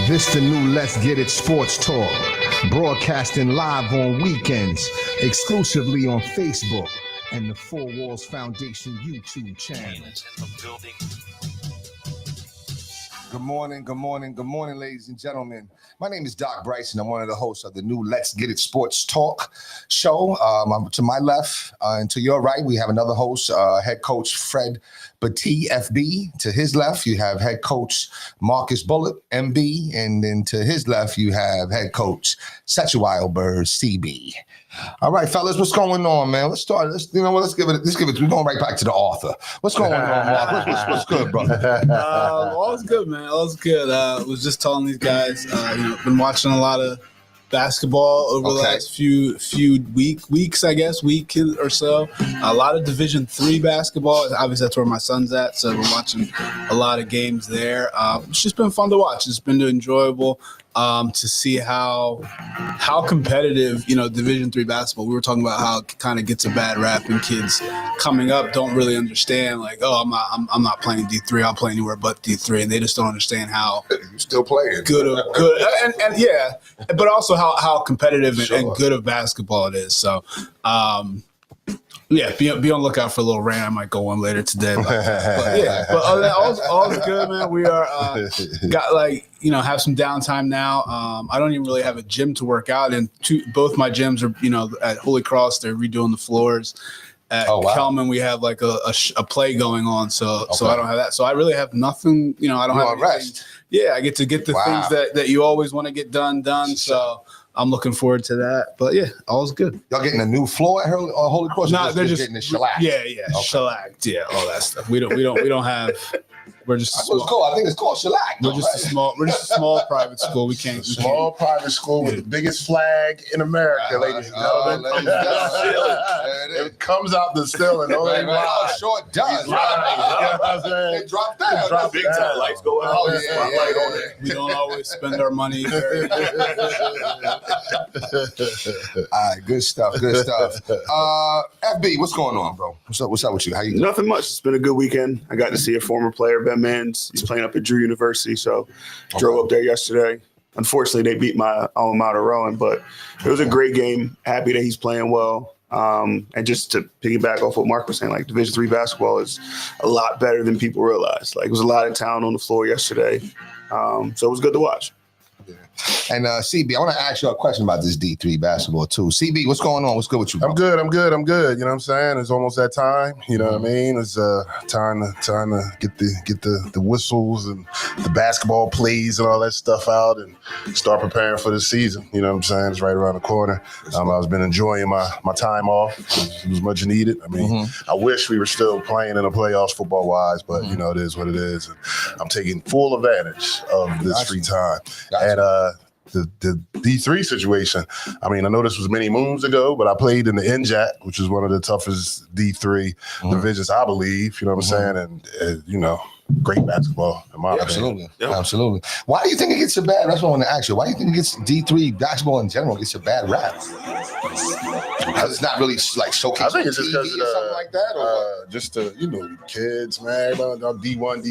This the new Let's Get It Sports Talk, broadcasting live on weekends, exclusively on Facebook and the Four Walls Foundation YouTube channel. Good morning, ladies and gentlemen. My name is Doc Bryson. I'm one of the hosts of the new Let's Get It Sports Talk show. To my left and to your right, we have another host, head coach Fred Battie, FB. To his left, you have head coach Marcus Bullock, MB. And then to his left, you have head coach Setuayo Bird, CB. All right, fellas, what's going on, man? Let's start. Let's give it. We're going right back to the author. What's going on, Mark? What's good, brother? All's good, man. All's good. Was just telling these guys, been watching a lot of basketball over the last few weeks, I guess, week or so. A lot of Division III basketball. Obviously, that's where my son's at, so we're watching a lot of games there. It's just been fun to watch. It's been enjoyable to see how competitive, Division III basketball. We were talking about how it kind of gets a bad rap, and kids coming up don't really understand, like, oh, I'm not playing D3. I'll play anywhere but D3, and they just don't understand how you're still playing good, and yeah, but also how competitive and good of basketball it is. So, be on the lookout for a little rant. I might go on later today. But all's good, man. We are have some downtime now. I don't even really have a gym to work out in. Both my gyms are, at Holy Cross, they're redoing the floors. At Kelman, we have like a play going on, so I don't have that. So I really have nothing. I don't have rest. Yeah, I get to get the things that you always want to get done. So I'm looking forward to that. But yeah, all's good. Y'all getting a new floor at Holy Cross? No, they're just getting it shellacked. Yeah, shellacked. Yeah, all that stuff. We don't have. We're just. That's what it's called. I think it's called shellac. We're just a small private school. We can't. Private school with the biggest flag in America, ladies and gentlemen. It comes out the ceiling. Sure it does. They drop that. Big time lights go out. We don't always spend our money. All right, good stuff. FB, what's going on, bro? What's up with you? How you doing? Nothing much. It's been a good weekend. I got to see a former player, Ben Mans. He's playing up at Drew University, so drove up there yesterday. Unfortunately, they beat my alma mater, Rowan, but it was a great game. Happy that he's playing well. And just to piggyback off what Mark was saying, like Division III basketball is a lot better than people realize. Like, it was a lot of talent on the floor yesterday, so it was good to watch. Yeah. And CB, I want to ask you a question about this D3 basketball too. CB, what's going on? What's good with you, bro? I'm good. You know what I'm saying? It's almost that time. You know what I mean? It's time to get the whistles and the basketball plays and all that stuff out and start preparing for the season. You know what I'm saying? It's right around the corner. I've been enjoying my time off. It was much needed. I mean, I wish we were still playing in the playoffs football wise, but it is what it is. And I'm taking full advantage of this free time. And the D3 situation, I mean, I know this was many moons ago, but I played in the NJAC, which is one of the toughest D3 divisions, I believe, you know what I'm saying? And great basketball in my opinion. Absolutely. Why do you think it gets a bad, that's what I want to ask you, why do you think it gets D3 basketball in general gets a bad rap? It's not really like showcasing. I think it's just because or something like that, or just kids, man, on D1.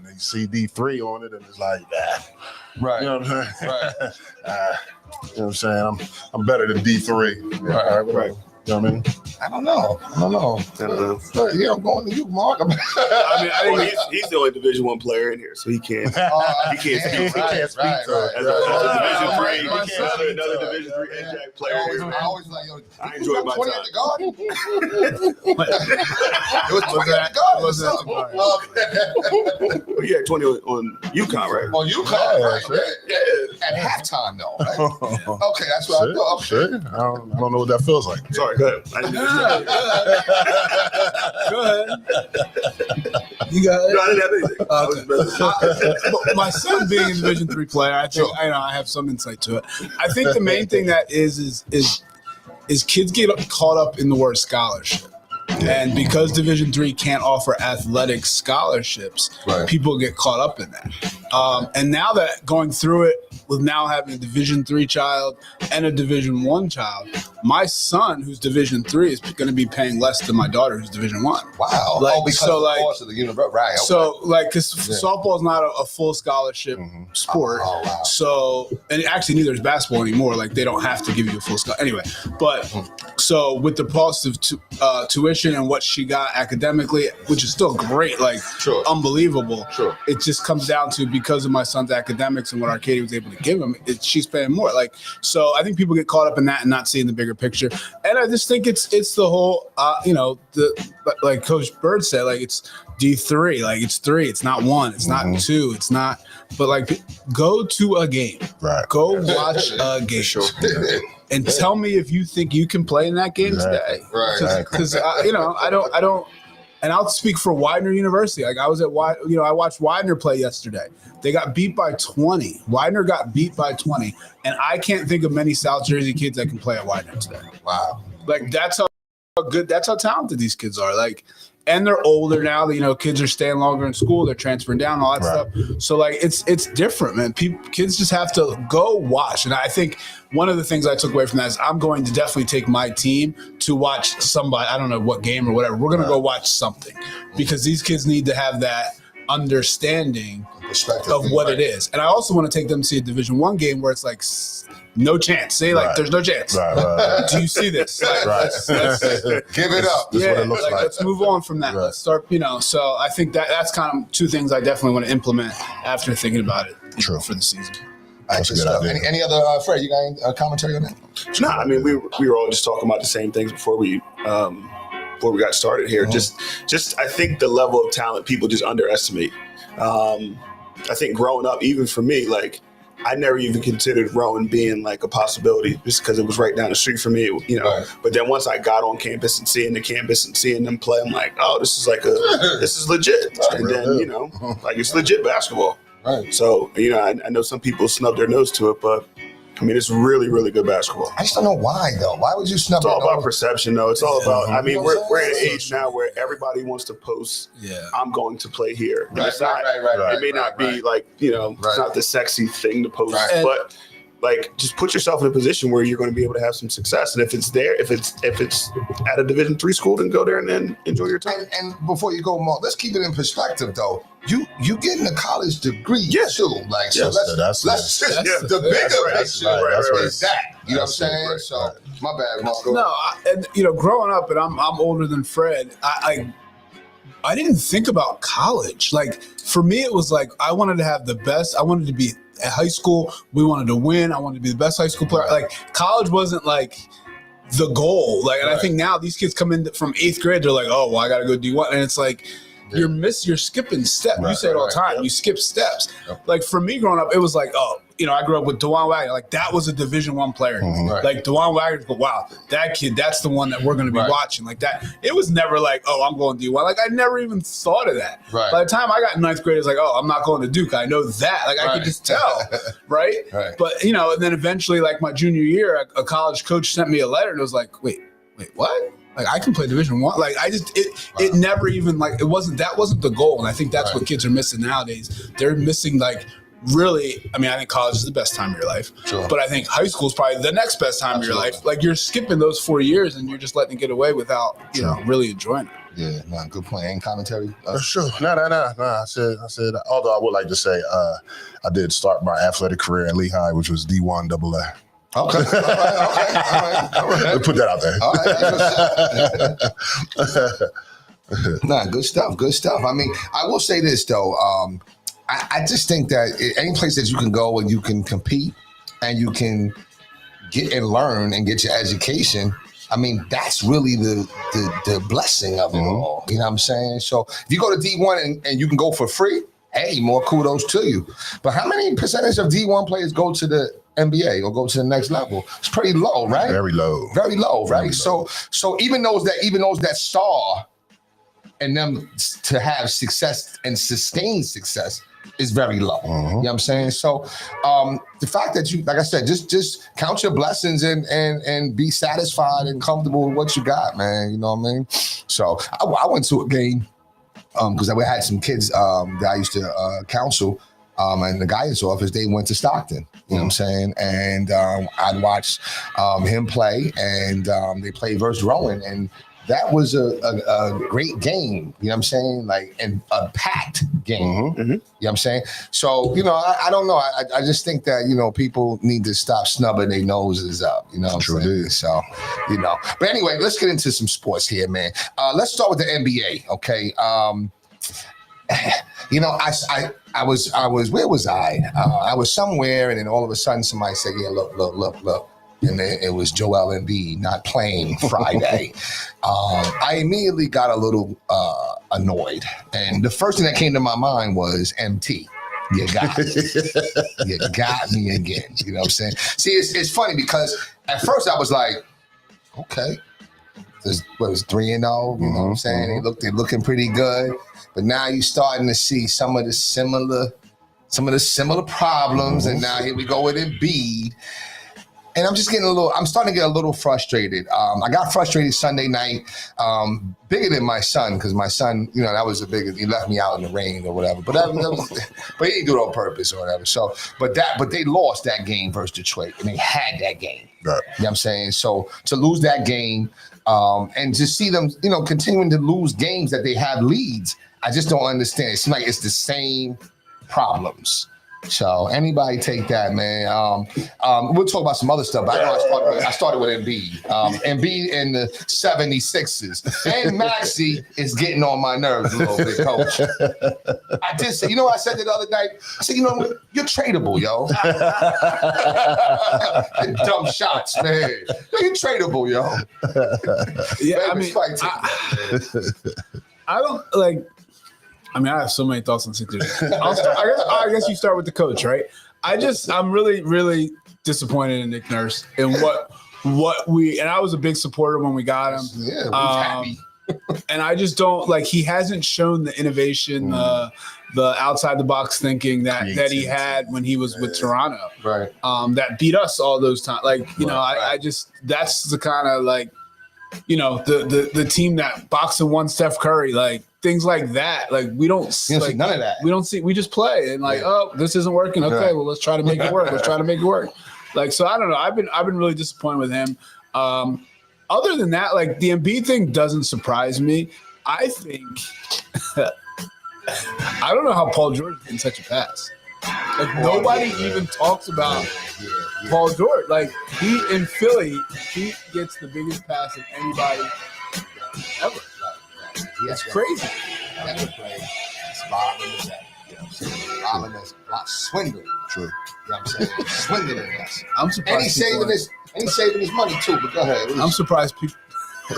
They see D3 on it and it's like, right. You know what I'm saying? Right. You know what I'm saying? I'm better than D3. Right. You know what I mean? I don't know. I'm going to you, Mark. I think he's the only Division I player in here, so he can't. He can't speak. As a Division III, another Division III NJAC player. I always like, I enjoy my time. At the Garden? It was 20 at the Garden. He had 20 on UConn, right? On UConn, right? Yeah. At halftime, though. Right? Okay, that's what I thought. Shit. I don't know what that feels like. Sorry, go ahead. Go ahead. You got it. No, I didn't have anything. My son being a Division III player, I think I have some insight to it. I think the main thing that is kids get caught up in the word scholarship. And because Division III can't offer athletic scholarships, people get caught up in that. And now that going through it with now having a Division III child and a Division I child, my son who's Division III is going to be paying less than my daughter who's Division I. Wow. Because of the cost of the university. Right. Okay. So because softball is not a full scholarship sport. Oh, wow. So, and actually neither is basketball anymore. Like they don't have to give you a full scholarship. Anyway, but so with the cost of tuition and what she got academically, which is still great, like unbelievable. Sure. It just comes down to because of my son's academics and what Arcadia was able to give him, she's paying more. Like, so I think people get caught up in that and not seeing the bigger picture. And I just think it's the whole, like Coach Bird said, like it's D3, like it's 3, it's not 1, it's not 2, it's not. But like, go to a game, Right? go watch a game, and tell me if you think you can play in that game today. Right. Because I don't. And I'll speak for Widener University. Like I was at I watched Widener play yesterday. They got beat by 20. Widener got beat by 20, and I can't think of many South Jersey kids that can play at Widener today. Wow. Like that's how good, that's how talented these kids are. Like, and they're older now. Kids are staying longer in school. They're transferring down, all that stuff. So like, it's different, man. Kids just have to go watch. And I think one of the things I took away from that is I'm going to definitely take my team to watch somebody. I don't know what game or whatever. We're going to go watch something because these kids need to have that understanding of what it is. And I also want to take them to see a Division I game where it's like no chance. Say like there's no chance. Right. Do you see this? Like, let's give it up. That's what it looks like. Let's move on from that. Let's start. So I think that's kind of two things I definitely want to implement after thinking about it. True. For the season. That's a good idea. Any other Fred? You got any commentary on that? No, I mean we were all just talking about the same things before we got started here. Just I think the level of talent people just underestimate. I think growing up, even for me, like I never even considered Rowan being like a possibility just because it was right down the street for me, Right. But then once I got on campus and seeing the campus and seeing them play, I'm like, oh, this is legit. And then, like it's legit basketball. Right. So, I know some people snub their nose to it, but I mean, it's really, really good basketball. I just don't know why though. Why would you snub? It's all about perception, though. It's all about. I mean, we're at an So age now where everybody wants to post. Yeah. I'm going to play here. Right, It's not. right, It may not be like it's not the sexy thing to post, Right. but like just put yourself in a position where you're going to be able to have some success. And if it's there, if it's at a Division III school, then go there and then enjoy your time. And before you go, Mark, let's keep it in perspective though. You getting a college degree too, like so. Yes, Let's that's the bigger that's picture right. is that. You know what I'm saying? Right, So right. my bad, Mark. Go No, and growing up, and I'm older than Fred. I didn't think about college. Like for me, it was like I wanted to have the best. I wanted to be at high school. We wanted to win. I wanted to be the best high school player. Like college wasn't like the goal. Like, and I think now these kids come in from 8th grade. They're like, oh, well, I got to go D1, and it's like. You're skipping steps. You say it all the time. You skip steps. Like for me growing up, it was like, I grew up with DeJuan Wagner. Like that was a Division I player. Right. Like DeJuan Wagner, but wow, that kid, that's the one that we're going to be watching. Like that. It was never like, I'm going D1. Like I never even thought of that. Right. By the time I got in 9th grade, it's like, I'm not going to Duke. I know that. Like I could just tell. Right. But and then eventually, like my junior year, a college coach sent me a letter and it was like, wait, what? Like I can play Division I. Like I just it never even like that wasn't the goal. And I think that's what kids are missing nowadays. They're missing like really. I mean, I think college is the best time of your life. Sure. But I think high school is probably the next best time of your life. Like you're skipping those 4 years and you're just letting it get away without really enjoying it. Yeah, man, good point. Ain't commentary. Sure. No. I said. Although I would like to say, I did start my athletic career at Lehigh, which was D1 AA. Okay. All right. Put that out there. All right. Nah, good stuff. I mean, I will say this though. I just think that any place that you can go and you can compete and you can get and learn and get your education, I mean, that's really the blessing of it all. You know what I'm saying? So if you go to D1 and you can go for free, hey, more kudos to you. But how many percentage of D1 players go to the NBA or go to the next level? It's pretty low, right? Very low. Very low, right? Very low. So even those that star and them to have success and sustain success is very low. You know what I'm saying? So the fact that you, like I said, just count your blessings and be satisfied and comfortable with what you got, man. You know what I mean? So I went to a game because I had some kids that I used to counsel, and the Guy's office, they went to Stockton. You know what I'm saying? And I'd watch him play, and they played versus Rowan, and that was a great game. You know what I'm saying? Like, and a packed game. Mm-hmm. You know what I'm saying? So, I don't know. I just think that, people need to stop snubbing their noses up. You know what I'm saying? So, But anyway, let's get into some sports here, man. Let's start with the NBA, okay? I was where was I? I was somewhere, and then all of a sudden somebody said, yeah, look. And it was Joel Embiid not playing Friday. I immediately got a little annoyed. And the first thing that came to my mind was MT. You got me. You got me again. You know what I'm saying? See, it's funny because at first I was like, okay. What was 3-0? You know what I'm saying? They're looking pretty good. But now you're starting to see some of the similar problems. And now here we go with Embiid. And I'm starting to get a little frustrated. I got frustrated Sunday night, bigger than my son, because my son, that was he left me out in the rain or whatever. But but he didn't do it on purpose or whatever. So, but they lost that game versus Detroit, and they had that game. Right. You know what I'm saying? So to lose that game, and to see them, continuing to lose games that they have leads, I just don't understand. It seems like it's the same problems. So anybody take that, man. We'll talk about some other stuff, but I started with Embiid. Embiid in the 76ers. And Maxey is getting on my nerves a little bit, coach. I did say, what I said the other night? I said, you're tradable, yo. Dumb shots, man. You're tradable, yo. Yeah, Man, I have so many thoughts on Sixers. I guess you start with the coach, right? I'm really, really disappointed in Nick Nurse and what we, and I was a big supporter when we got him. Yeah, we're happy. And I just don't he hasn't shown the innovation, the outside the box thinking that he had when he was with Toronto. Right. That beat us all those times. I just, that's the kind of the team that boxed and won Steph Curry, things like that. We don't see none of that. We don't see. We just play and oh, this isn't working. Okay, well, let's try to make it work. So I don't know. I've been really disappointed with him. Other than that, the Embiid thing doesn't surprise me. I think I don't know how Paul George is getting such a pass. Nobody even talks about Paul George. He in Philly, he gets the biggest pass of anybody ever. It's crazy. Never played. It's Bob in the back. You know what I'm saying? Bob in this not swindling. True. You know what I'm saying? Swindling us. I'm surprised. And he's saving his money too, but go ahead. I'm surprised people. No,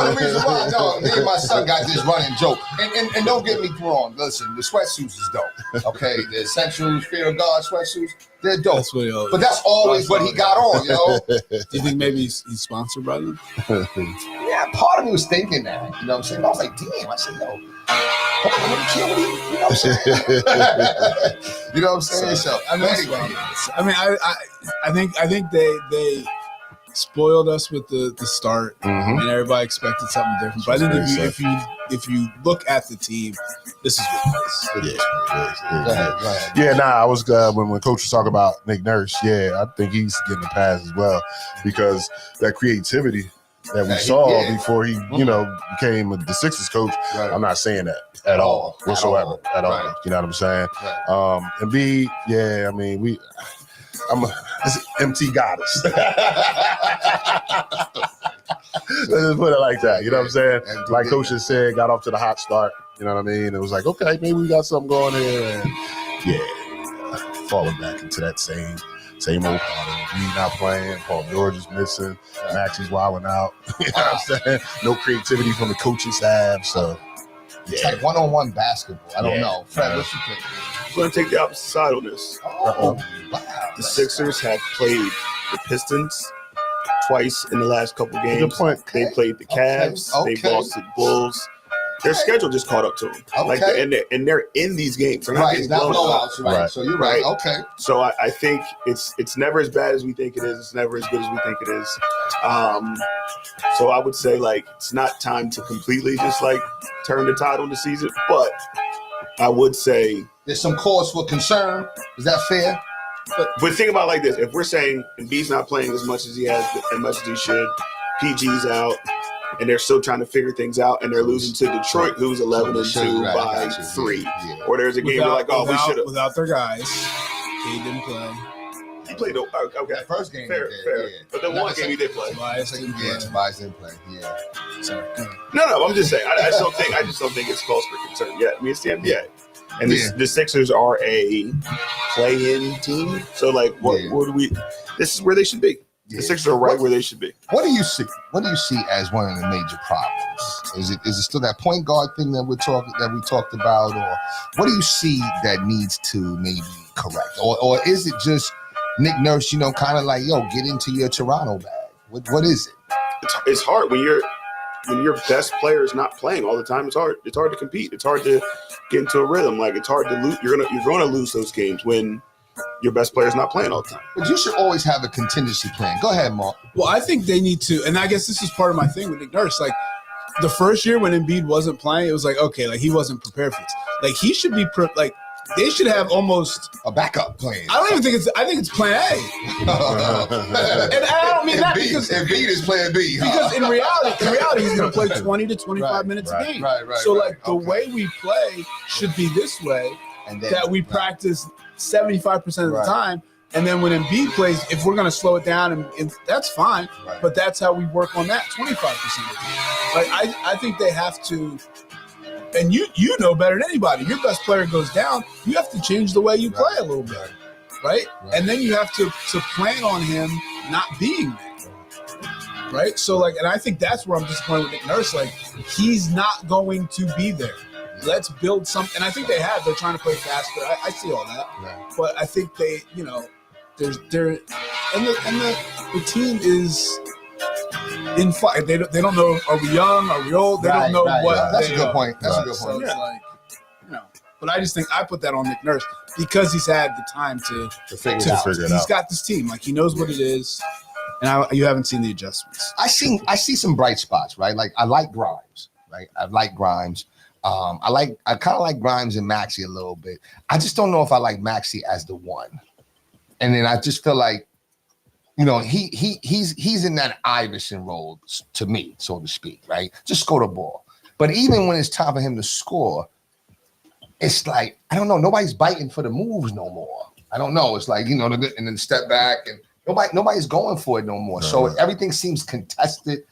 the reason why, me and my son got this running joke. And don't get me wrong. Listen, the sweatsuits is dope. Okay, the Essentials, Fear of God sweatsuits, they're dope. That's what but that's always what he got on, yo. Do you think maybe he's sponsored by them? Yeah, part of me was thinking that. You know what I'm saying? I was like, damn. I said, yo. You know what I'm saying? You know what I'm saying? So, I think they spoiled us with the start, and everybody expected something different. But I think if you look at the team, this is what it is. I was when Coach was talking about Nick Nurse. Yeah, I think he's getting a pass as well because that creativity that we saw before he, became the Sixers coach. Right. I'm not saying that at all whatsoever. At all. Right. You know what I'm saying? Right. Embiid, it's MT goddess. Let's just put it like that. You know what I'm saying? Like Coach just said, got off to the hot start. You know what I mean? It was like, okay, maybe we got something going here. And falling back into that same old pattern. We not playing. Paul George is missing. Maxey's wilding out. You know what I'm saying? No creativity from the coaching staff. So, it's like one-on-one basketball. I don't know. Fred, what you think? I'm going to take the opposite side on this. Wow. The Sixers have played the Pistons twice in the last couple games. Good point. They played the Cavs. Okay. They lost to the Bulls. Their schedule just caught up to them. Okay. And they're in these games. They're not getting It's not blown out. blowouts, right? So you're right. Okay. So I think it's never as bad as we think it is. It's never as good as we think it is. So I would say it's not time to completely just turn the tide on the season. But I would say there's some cause for concern. Is that fair? But think about it like this: if we're saying Embiid's not playing as much as he has, as much as he should, PG's out, and they're still trying to figure things out, and they're losing to Detroit, who's 11-2 by 3. Yeah. Or there's a game where like, oh, we should have. Without their guys, he didn't play. He played. Okay, That first game, fair, he did, fair. yeah. But the one game he did play. Tobias didn't play. Yeah, Tobias didn't play. Yeah. Sorry. No, I'm just saying. I just don't think it's cause for concern yet. I mean, it's the NBA, and the Sixers are a play-in team. So, like, what do we? This is where they should be. Yeah. The Sixers are right where they should be. What do you see? What do you see as one of the major problems? Is it still that point guard thing that we talked about, or what do you see that needs to maybe correct, or is it just Nick Nurse, kind of like, get into your Toronto bag? What is it? It's hard when your best player is not playing all the time. It's hard to compete. It's hard to get into a rhythm. Like, it's hard to lose. You're gonna lose those games when your best player is not playing all the time. But you should always have a contingency plan. Go ahead, Mark. Well, I think they need to, and I guess this is part of my thing with Nick Nurse. Like, the first year when Embiid wasn't playing, it was like, okay, like he wasn't prepared for this. Like, he should be they should have almost a backup plan. I don't even think I think it's plan A. And I don't mean that because Embiid is plan B. Because in reality, he's going to play 20 to 25 minutes a game. Right. So, the way we play should be this way, and then, that we practice 75% of the time. And then when Embiid plays, if we're going to slow it down, and that's fine. Right. But that's how we work on that 25% of the time. Like, I think they have to. And you know better than anybody. Your best player goes down, you have to change the way you play a little bit, right? And then you have to plan on him not being there, right? So, and I think that's where I'm disappointed with Nick Nurse. Like, he's not going to be there. Let's build something. And I think they have. They're trying to play faster. I see all that. Right. But I think they, there's and the team is in flight. They don't know, are we young, are we old? They don't know what. That's they a good are. point. That's a good So point. it's like, but I just think I put that on Nick Nurse because he's had the time to figure it out. He's got this team. Like, he knows what it is, and you haven't seen the adjustments. I see some bright spots, right? Like, I like Grimes, right? I like Grimes. I kind of like Grimes and Maxey a little bit. I just don't know if I like Maxey as the one. And then I just feel like, he's in that Iverson role to me, so to speak, right? Just score the ball. But even when it's time for him to score, it's like, I don't know, nobody's biting for the moves no more. I don't know. It's like, and then step back, and nobody's going for it no more. No. So everything seems contested,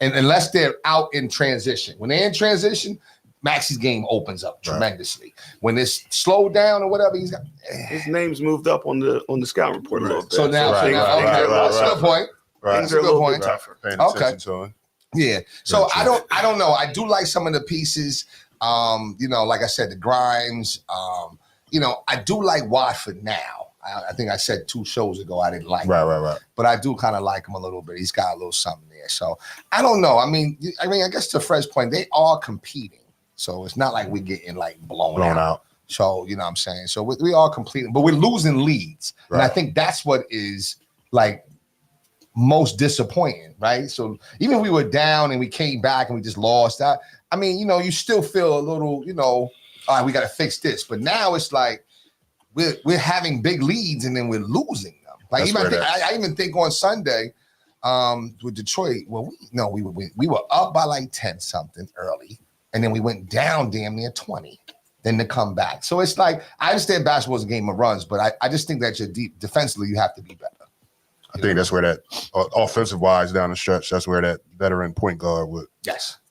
and unless they're out in transition. When they're in transition, Maxey's game opens up tremendously. When it's slowed down or whatever, he's got His name's moved up on the scout report a little bit. So now, that's a good point. Right. Things are a little bit Right. tougher. Paying Okay. attention to him. Yeah. So Gotcha. I don't know. I do like some of the pieces. Like I said, the Grimes. I do like Watford now. I think I said 2 shows ago I didn't like him. Right. But I do kind of like him a little bit. He's got a little something there. So I don't know. I mean, I guess to Fred's point, they are competing. So it's not like we're getting like blown out. So, you know what I'm saying? So we are completing, but we're losing leads. Right. And I think that's what is like most disappointing, right? So even we were down and we came back and we just lost that. I mean, you still feel a little, all right, we got to fix this. But now it's like we're having big leads and then we're losing them. Like, I even think on Sunday with Detroit, we were up by like 10 something early. And then we went down damn near 20, then to come back. So it's like, I understand basketball is a game of runs, but I just think that defensively, you have to be better. I think that's where that offensive wise down the stretch, that's where that veteran point guard would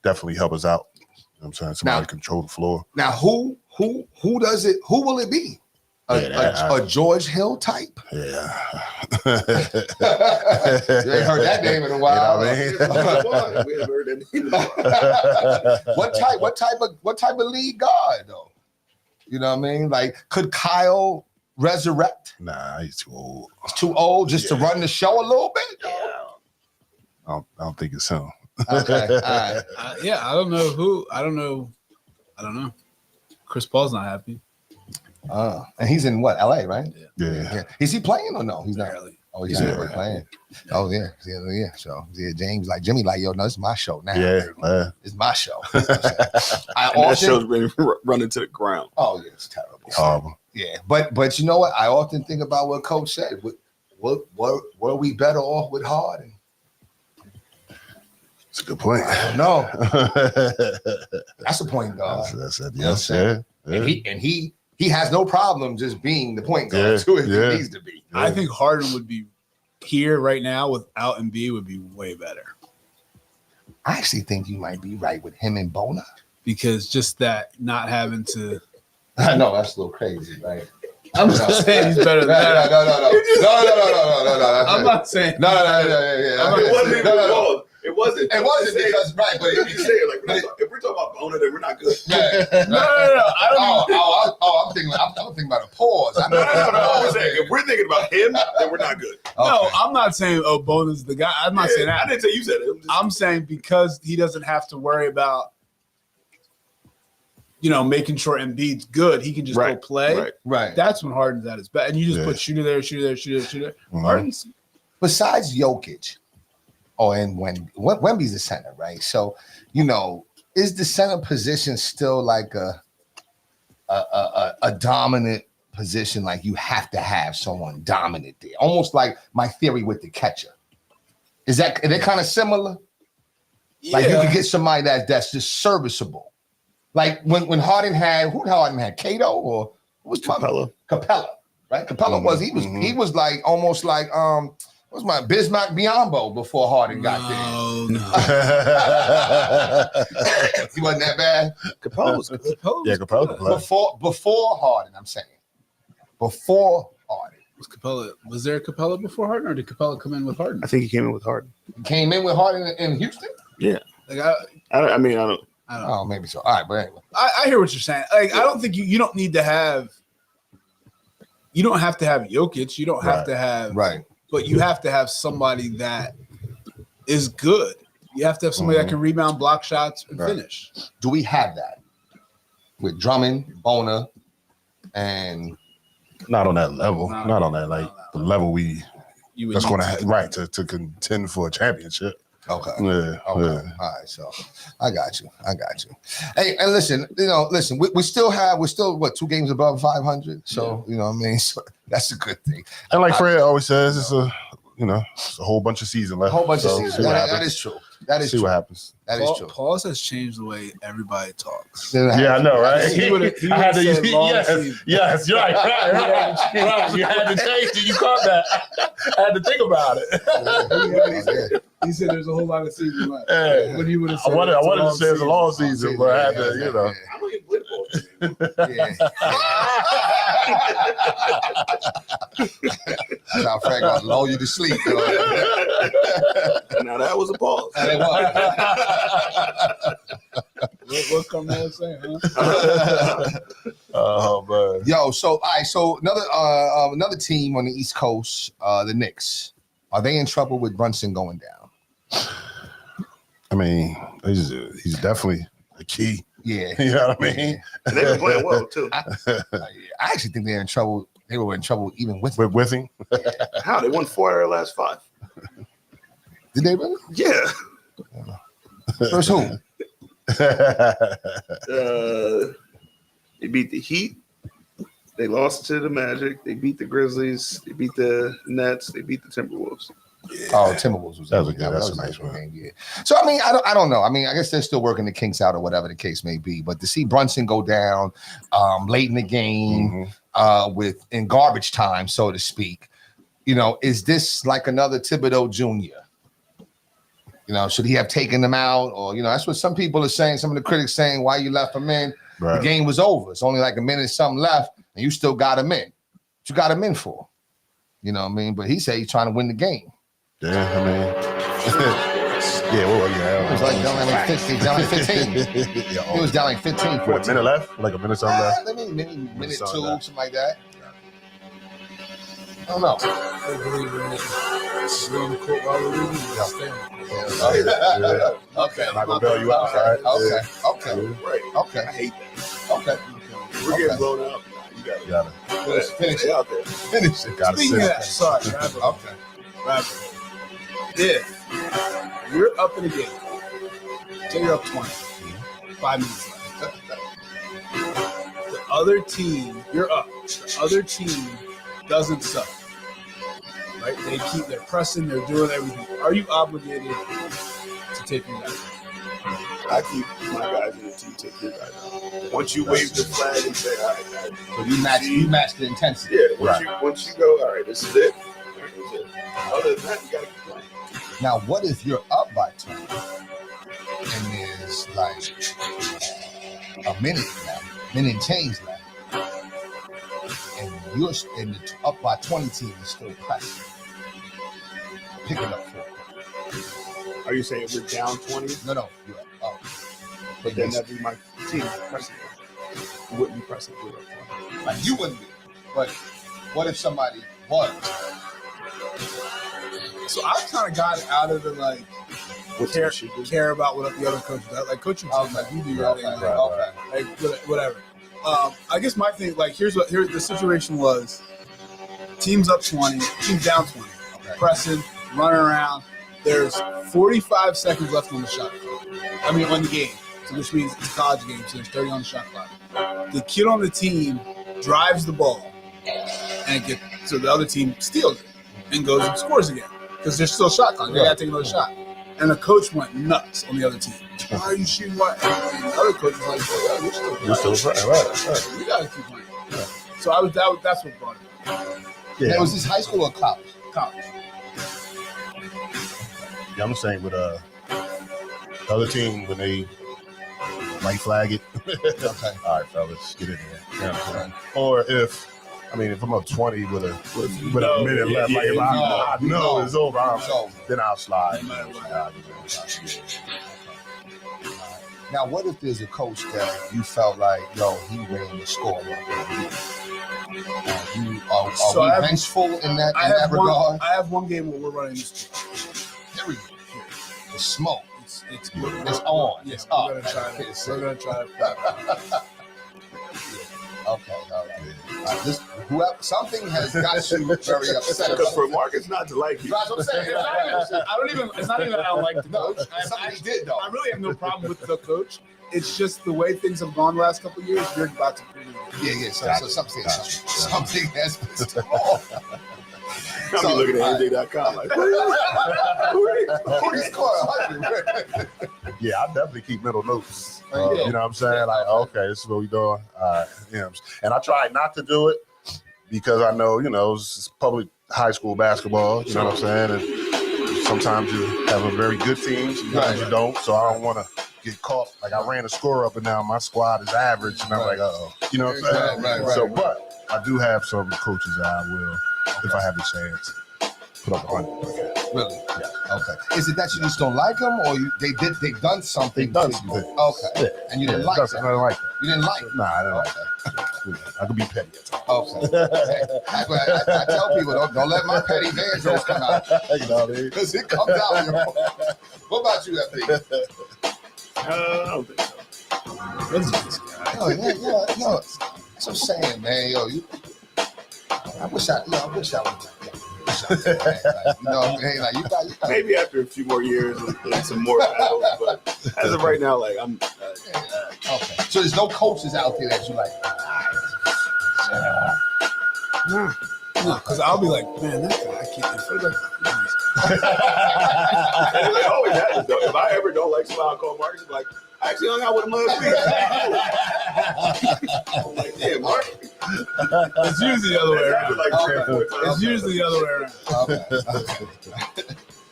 definitely help us out. You know what I'm saying? Somebody control the floor. Now, who does it? Who will it be? A George Hill type? Yeah. You ain't heard that name in a while. You know what I mean? We haven't heard that name in a while. What type of lead guard though? You know what I mean? Like, could Kyle resurrect? Nah, he's too old. He's too old just to run the show a little bit. I don't think it's him. Okay, all right. I don't know who. I don't know. Chris Paul's not happy. And he's in what? LA, right? Yeah. Is he playing or no? He's not. Barely. Oh, he's playing. Oh yeah. So James like Jimmy like, yo, no, it's my show now. Yeah. It's my show. That show's been running to the ground. Oh yeah, it's terrible. Horrible. Yeah, but you know what? I often think about what Coach said. What were we better off with Harden? It's a good point. No, that's the point guard. That's it. You know Yes, what I'm yeah. And he has no problem just being the point guard too if he needs to be. I think Harden would be here right now without Embiid would be way better. I actually think you might be right with him and Bona. Because just that not having to. I know that's a little crazy, right? I'm not saying he's better than that. No. I'm not saying. No. It wasn't even wrong. It wasn't because right, but if you say it like if we're talking about Bona, then we're not good. No. I'm thinking about a pause. No. I'm saying if we're thinking about him, then we're not good. No, I'm not saying Bona's the guy. I'm not saying that. I didn't say you said it. I'm saying because he doesn't have to worry about, making sure Embiid's good. He can just go play. Right. That's when Harden's at his best. And you just put shooter there. Mm-hmm. Harden's. Besides Jokic, and Wemby's the center, right? So, is the center position still like a dominant position? Like you have to have someone dominant there, almost like my theory with the catcher. Are they kind of similar? Yeah. Like you could get somebody that's just serviceable. Like when Harden had Cato or who was Capella, right? Capella he was like almost like what's my Bismack Biyombo before Harden got there. No. He wasn't that bad. Capella was good. Capella. Before Harden, I'm saying. Before Harden. Was there a Capella before Harden, or did Capella come in with Harden? I think he came in with Harden. Came in with Harden in Houston? Yeah. Like I don't. Oh, maybe so. All right, but anyway. I hear what you're saying. Like, I don't think you don't need to have. You don't have to have Jokic. You don't have to have. Right. But you have to have somebody that is good. You have to have somebody that can rebound, block shots, and finish. Do we have that with Drummond, Bona, and Not on that level. Not on that the level that's going to to contend for a championship. okay. Yeah. Okay. Yeah. All right. So I got you. Hey, and listen, we're still 2 games above 500. So, you know what I mean? So that's a good thing. And like Fred always says, it's a whole bunch of season left. A whole bunch of So, seasons. see what That happens. is true. That is See true. what happens. That is true. Pause has changed the way everybody talks. Yeah, I know, right? He would've I had to said long season. yes, you're right. You had to change it. You caught that. I had to think about it. He said there's a whole lot of season left. Hey, But he would have I said wanted it's a to long say it's a long season, but I had to, I don't even play ball. That's how Fred gonna lull you to sleep. Now that was a pause. What come there saying, huh? Oh man. Yo, so all right, so another team on the East Coast, the Knicks. Are they in trouble with Brunson going down? I mean, he's definitely a key. Yeah. You know what I mean? And they've been playing well too. I actually think they're in trouble. They were in trouble even with With him. How they won 4 out of their last 5. Did they really? Yeah. First who? They beat the Heat. They lost to the Magic. They beat the Grizzlies. They beat the Nets. They beat the Timberwolves. Oh, Timberwolves was That's a nice one. game. Yeah. So I mean, I don't know. I mean, I guess they're still working the kinks out or whatever the case may be. But to see Brunson go down late in the game, in garbage time, so to speak, is this like another Thibodeau Jr.? Should he have taken them out? Or that's what some people are saying. Some of the critics saying why you left him in. Right. The game was over. It's only like a minute something left, and you still got him in. What you got him in for? You know what I mean? But he said he's trying to win the game. Yeah, I mean, It was like down like 15. Down like 15. It was down like 15. What, a minute left? Like a minute something left? Maybe minute 2, something like that. I don't know. Okay. I'm not gonna bail you out, right? Okay. Right. Okay. I hate that. Okay. We're getting blown out. You Gotta Finish Stay it. out there. Finish it. gotta Speaking of sit. that, sorry, rabbit hole. Okay. Rabbit hole. If you're up in a game, say you're up 20, 5 minutes left. The other team, you're up. The other team doesn't suck. Right? They're pressing, they're doing everything. Are you obligated to take your guys? I keep my guys in the team, take your guys out. Once you wave the flag and say, all right, guys. So you match the intensity. Yeah, once you go, all right, this is it. All right, this is it. Other than that, you got to keep playing. Now, what if you're up by 20 and there's like a minute and change left, and you're in the up by 20 team is still pressing, pick it up for it. Are you saying we're down 20? No, you're up. But then that'd be my team pressing. You wouldn't be pressing if we were up 20. Like you wouldn't be, but what if somebody was? So I kind of got out of the like What's care, that shit do? care about what the other coaches do. Like coaching team, like you do your thing, Okay. like whatever. I guess my thing, like here the situation was: teams up 20, teams down 20, pressing, running around. There's 45 seconds left on the shot clock. I mean, on the game, so which means it's a college game, so there's 30 on the shot clock. The kid on the team drives the ball, so the other team steals it and goes and scores again because there's still a shot clock. They got to take another shot. And the coach went nuts on the other team. Why are you shooting? What? And the other coach was like, "Oh, yeah, You're still playing, right? we got to keep playing." Yeah. So that's what brought it up. Now, was this high school or college? College. Yeah, I'm saying with the other team when they white flag it. Okay. All right, fellas, get in there. You know what I'm saying? Or if I'm up 20 with a minute left, like if I know it's over, then I'll slide. No matter what. Now, what if there's a coach that you felt like, he ran the score up? Are So we I have- vengeful in that I have regard? I have one game where we're running this. Period. The smoke. It's on. Yeah, It's up. we're gonna try it. We're gonna try it. Okay, all right. Something has got you very upset Because about for Marcus not to like you. That's what I'm saying. It's not even I don't like the coach. Somebody did, though. I really have no problem with the coach. It's just the way things have gone the last couple of years. You're about to prove it. Yeah. So something has been wrong. I'm So, looking at NJ.com like, Who's scoring 100? Yeah, I definitely keep mental notes. Oh, yeah. You know what I'm saying? Like, okay, this is what we doing. And I try not to do it because I know, it's public high school basketball. You know what I'm saying? And sometimes you have a very good team, sometimes you don't. So I don't want to get caught. Like I ran a score up and down, my squad is average, and I'm like, uh-oh. You know what I'm saying? Right. But I do have some coaches that I will, if I have the chance, put up 100. Really? Yeah. Okay. Is it that you just don't like them, or they've done something? They've done to something. you? Okay. Yeah. And you didn't Yeah, like I don't like that. You didn't like it? Nah, I don't like Okay. that. I could be petty at times. Okay. I tell people, don't let my petty vandals come out. You know what I mean? Because it comes out. What about you, FP? I don't think so. What is this guy? No. That's what I'm saying, man. I wish I would. Like you got. Maybe after a few more years and some more battles, but as of right now, like I'm. Okay. So there's no coaches out there that you like. No, because I'll be like, man, that guy, I can't. It's like, It always happens though. If I ever don't like someone, I'll call Marcus and be like, I actually hung out with him last week. I'm like, damn, Mark. it's usually the other way It around. happened like 3 or 4 times. It's usually the other way around.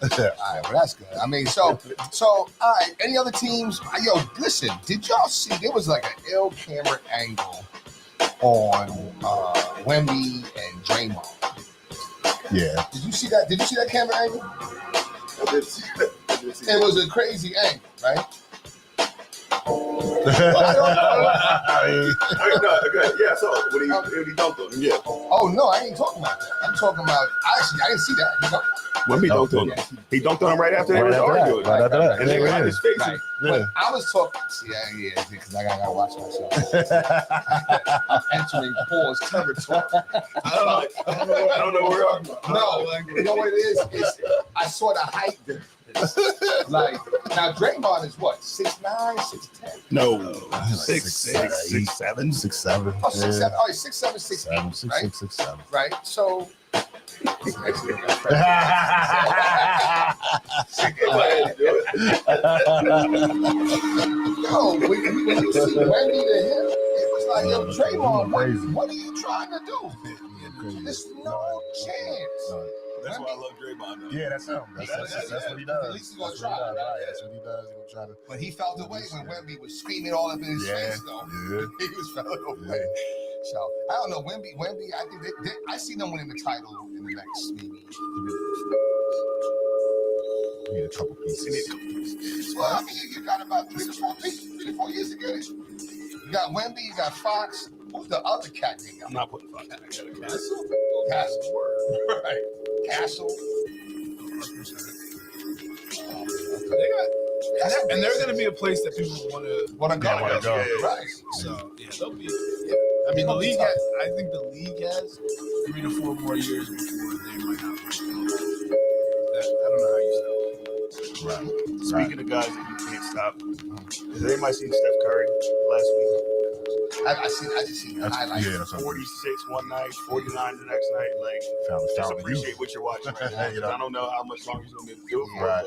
Okay. All right, well that's good. I mean, so all right. Any other teams? Listen. Did y'all see? There was like an ill camera angle on Wemby and Draymond. Yeah. Did you see that? Did you see that camera angle? I did see that. It was a crazy angle, right? Yeah, so when he dunked on him, yeah. Oh no, I ain't talking about that. I'm talking about. I didn't see that. When he dunked on him, he dunked on him right after they was arguing. Right after that. And they got his face. Right. But I was talking. See, yeah, because I gotta watch myself. I'm entering Paul's territory. I don't know where I'm. No, you know what it is? I saw the height difference. Like now, Draymond is what 6'9", 6'10". No, 6'7". 6'7". Oh, 6'7". Oh, he's 6'7", 6'8", right? 6'7". Right. So. Yo, when you see Wendy to him, it was like, yo, Draymond, what are you trying to do? There's no chance. That's why I love Draymond. Yeah, that's him. That's what he does. At least he's gonna That's try. what he does. Right. That's what he does. He's gonna try to. But he felt the way when Wemby was screaming all up in his face, though. Yeah. He was felt the way. So I don't know. Wemby. I think I see them winning the title in the next maybe. We need a couple pieces. Well, I mean, you got about 3 to 4 years to get it. You got Wemby. You got Fox. Who's the other cat they got? I'm not putting Fox. Castle. Right. Castle. And they're going to be a place that people want to go. Right. So yeah, they'll be. I mean, the league. I think the league has 3 to 4 more years before they might not. I don't know how you stop. Right. Speaking of guys that you can't stop, has anybody seen Steph Curry last week? I just seen the highlights. Yeah, that's 46 one night, 49 the next night. Like, just appreciate what you're watching right now. You know? I don't know how much longer he's gonna be able to do it for. Right.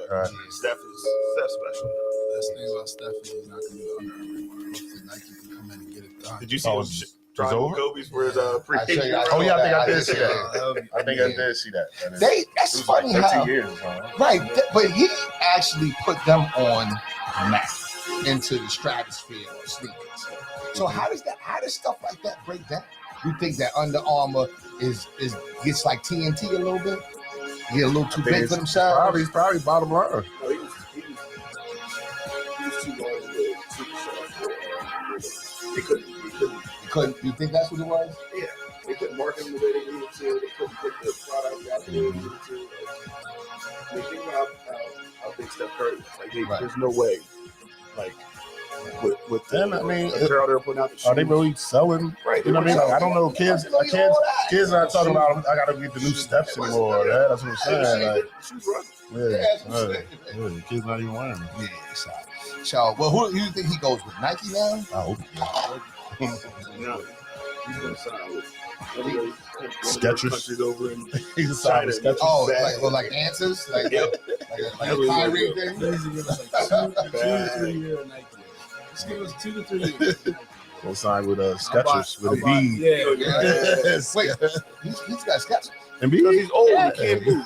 Steph special. Best thing about Steph is he's not going to do Under Armour anymore. Hopefully Nike can come in and get it done. Did you see him trying over? Kobe's for his pre? I tell you, Oh yeah, I think I did see that. that. I think I did see that. That's It was funny like 13 how. years. Huh? Right, but he actually put them on map into the stratosphere of sneakers. So how does stuff like that break down? You think that Under Armour gets like TNT a little bit? Get a little too big for themselves? He's probably bottom line. No, he was too large to They couldn't. You think that's what it was? Yeah, they couldn't market him the way they needed to. They couldn't put the product out the way they needed to. I mean, think about how big Steph Curry is. Like, there's no way. Like, with Then I mean, apparel they're putting out the shoes. are they really selling? Right. You know what I mean? Like, I don't know. Kids aren't talking about. I gotta get the new steps anymore. Yeah, that's what I'm saying. Like, yeah, kids not even wearing them. Yeah, so well, who do you think he goes with? Nike now? I hope. No, he's gonna sign with Skechers. countries over in He's a China. Skechers. Oh, like answers, like a Kyrie thing. He's going to give us like 2 to 3 year Nike. Just give us 2 to 3 years. We'll sign with Skechers with a B. Yeah. Wait, he's got Skechers. And B. Because he's old, he can't move.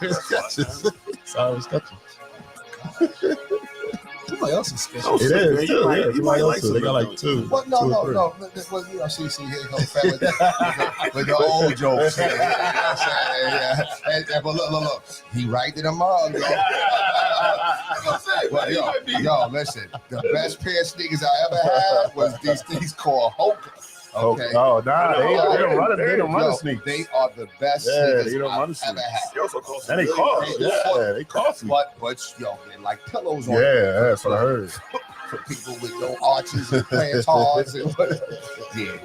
Sign with Skechers. Somebody else is sketchy. It is too. Yeah, you might like they got like 2. Well, no. Well, you know, see, here you go, fam, with the old jokes. You know what I'm saying? Yeah. But look, he righted them up, yo, listen, the best pair of sneakers I ever had was these things called Hoka. Okay. Oh, nah, they don't run the sneakers. They are the best Yeah, sneakers they don't run the I've ever had. They also cost And they cost. Yeah, they cost me. But yo, they're like pillows on Yeah, that's what I heard. for people with no arches and plantards and yeah,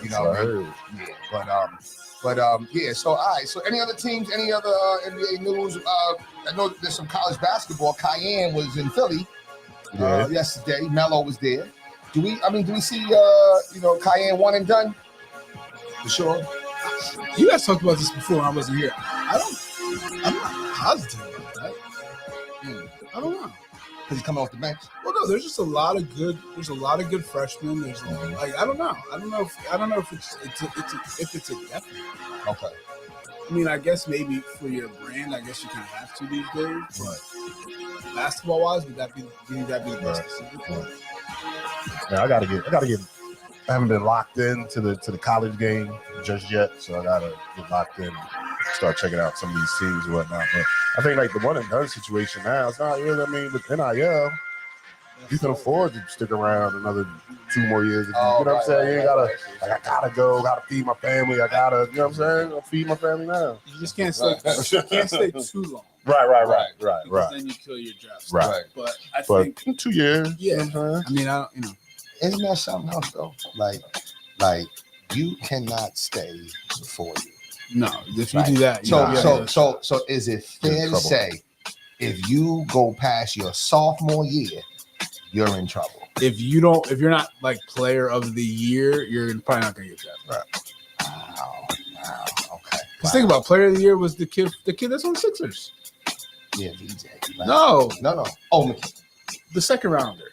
you know what I mean? Yeah, so all right. So any other teams, any other NBA news? I know there's some college basketball. Cayenne was in Philly yesterday. Melo was there. Do we see Cayenne one and done? For sure. You guys talked about this before when I wasn't here. I'm not positive about that. I don't know. Because he's coming off the bench. Well, no, there's a lot of good freshmen. There's like I don't know if it's a definite. Okay. I mean, I guess maybe for your brand, I guess you kind of have to these days. But basketball wise, would that be the best decision? Yeah, I gotta get. I haven't been locked into the college game just yet, so I gotta get locked in, and start checking out some of these teams and whatnot. But I think like the one and done situation now, it's not really. I mean, with NIL, you can afford to stick around another 2 more years. If you, Oh, you know what I'm saying? You ain't gotta, right. like, I gotta go, gotta feed my family. I gotta, you know what I'm saying? I'll feed my family now. You just can't stay. You can't stay too long. Right. Because then you kill your draft. Right. But I But think, in 2 years, yeah. you know what I'm saying? I mean, I don't, Isn't that something else though? Like you cannot stay for 4 years. no. If you Right. do that, So is it You're in fair to trouble. say if you go past your sophomore year, you're in trouble? if you're not like player of the year, you're probably not gonna get drafted. Wow. Okay. Because think about player of the year was the kid that's on the Sixers. Yeah, VJ. Right? No, No. Oh, McKee. the second rounder.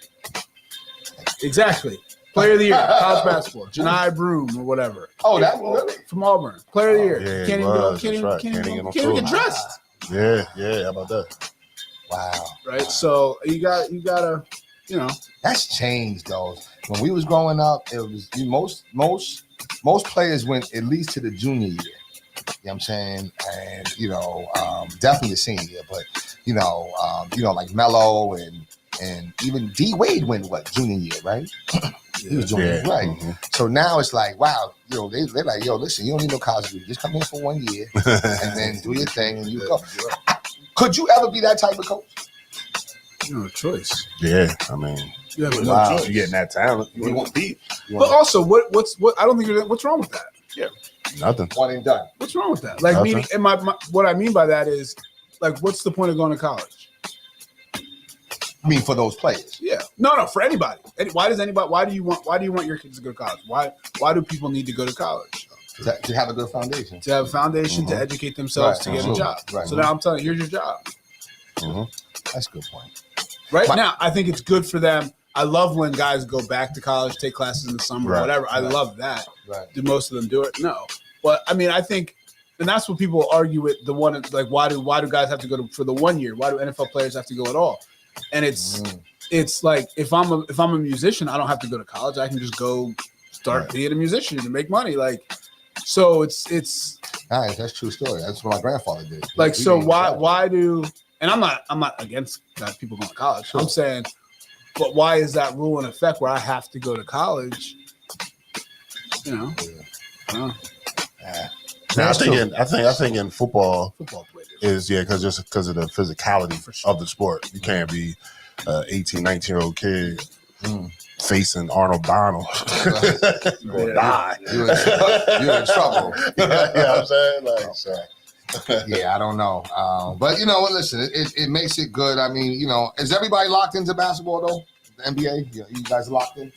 Exactly. Player of the year, college basketball. Janai Broom or whatever Oh, that one really? from Auburn. Player of the year. Yeah, Can't it even get on- was. can't That's even right. can't Can't even even can't even get get on dressed. Yeah. How about that? Wow. Right. So you gotta, That's changed though. When we was growing up, it was most players went at least to the junior year. You know what I'm saying? And definitely the senior year, but like Melo and even D Wade went junior year, right? He was junior year, right? Mhm. So now it's like, wow, they're like, yo, listen, you don't need no college degree. Just come here for 1 year and then do your thing and you go. Could you ever be that type of coach? choice. Yeah, I mean, You have no wow, choice. you getting that talent. You want beat. But also, what's I don't think what's wrong with that? Nothing. one and done. What's wrong with that? Like Nothing. meaning, and my what I mean by that is, like, what's the point of going to college? I mean, for those players. Yeah, no, for anybody. Why do you want your kids to go to college? Why do people need to go to college? To have a good foundation. To have a foundation, to Mhm. educate themselves, Right, to get a absolutely. job. Right. So now I'm telling you, here's your job. That's a good point. Right My- now, I think it's good for them. I love when guys go back to college, take classes in the summer, Right, whatever. I right. love that. Right. Do most of them do it? No. But I mean, I think, and that's what people argue with the one, like, why do guys have to go for the 1 year? Why do NFL players have to go at all? And it's like, if I'm a musician, I don't have to go to college. I can just go start Right. being a musician and make money. Like, so it's All right, that's a true story. That's what my grandfather did. like, He so didn't why graduate. do, and I'm not against people going to college. I'm saying, but why is that rule in effect where I have to go to college? I don't know. Yeah. Now, That's true. I think in football Football play different. is because of the physicality For sure. of the sport. You can't be 18, 19-year-old kid Mm. facing Arnold Donald. You're gonna die. You're in trouble. You know what I'm saying? Like, so. Yeah, I don't know. But listen, it makes it good. I mean, is everybody locked into basketball though? The NBA? You guys locked in?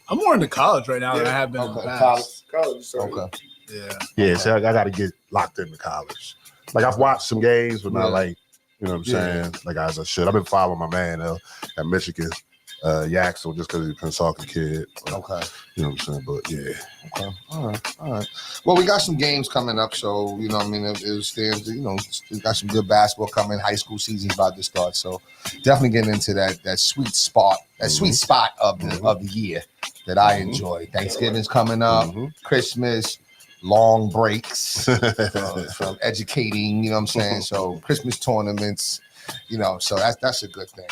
I'm more into college right now than I have been in the Okay, past. College. So Okay. Yeah. Yeah, so I got to get locked into college. Like, I've watched some games, but Yeah. not like, you know what I'm Yeah. saying? Like, as I should. I've been following my man at Michigan, Yaxel, just because he's a Pensacola kid. Okay. You know what I'm saying? But yeah. Okay. All right. Well, we got some games coming up, so it stands. We got some good basketball coming. High school season's about to start, so definitely getting into that sweet spot, sweet spot of the year that I enjoy. Thanksgiving's coming up, Mhm. Christmas, long breaks from educating. You know what I'm saying? So Christmas tournaments. So that's a good thing.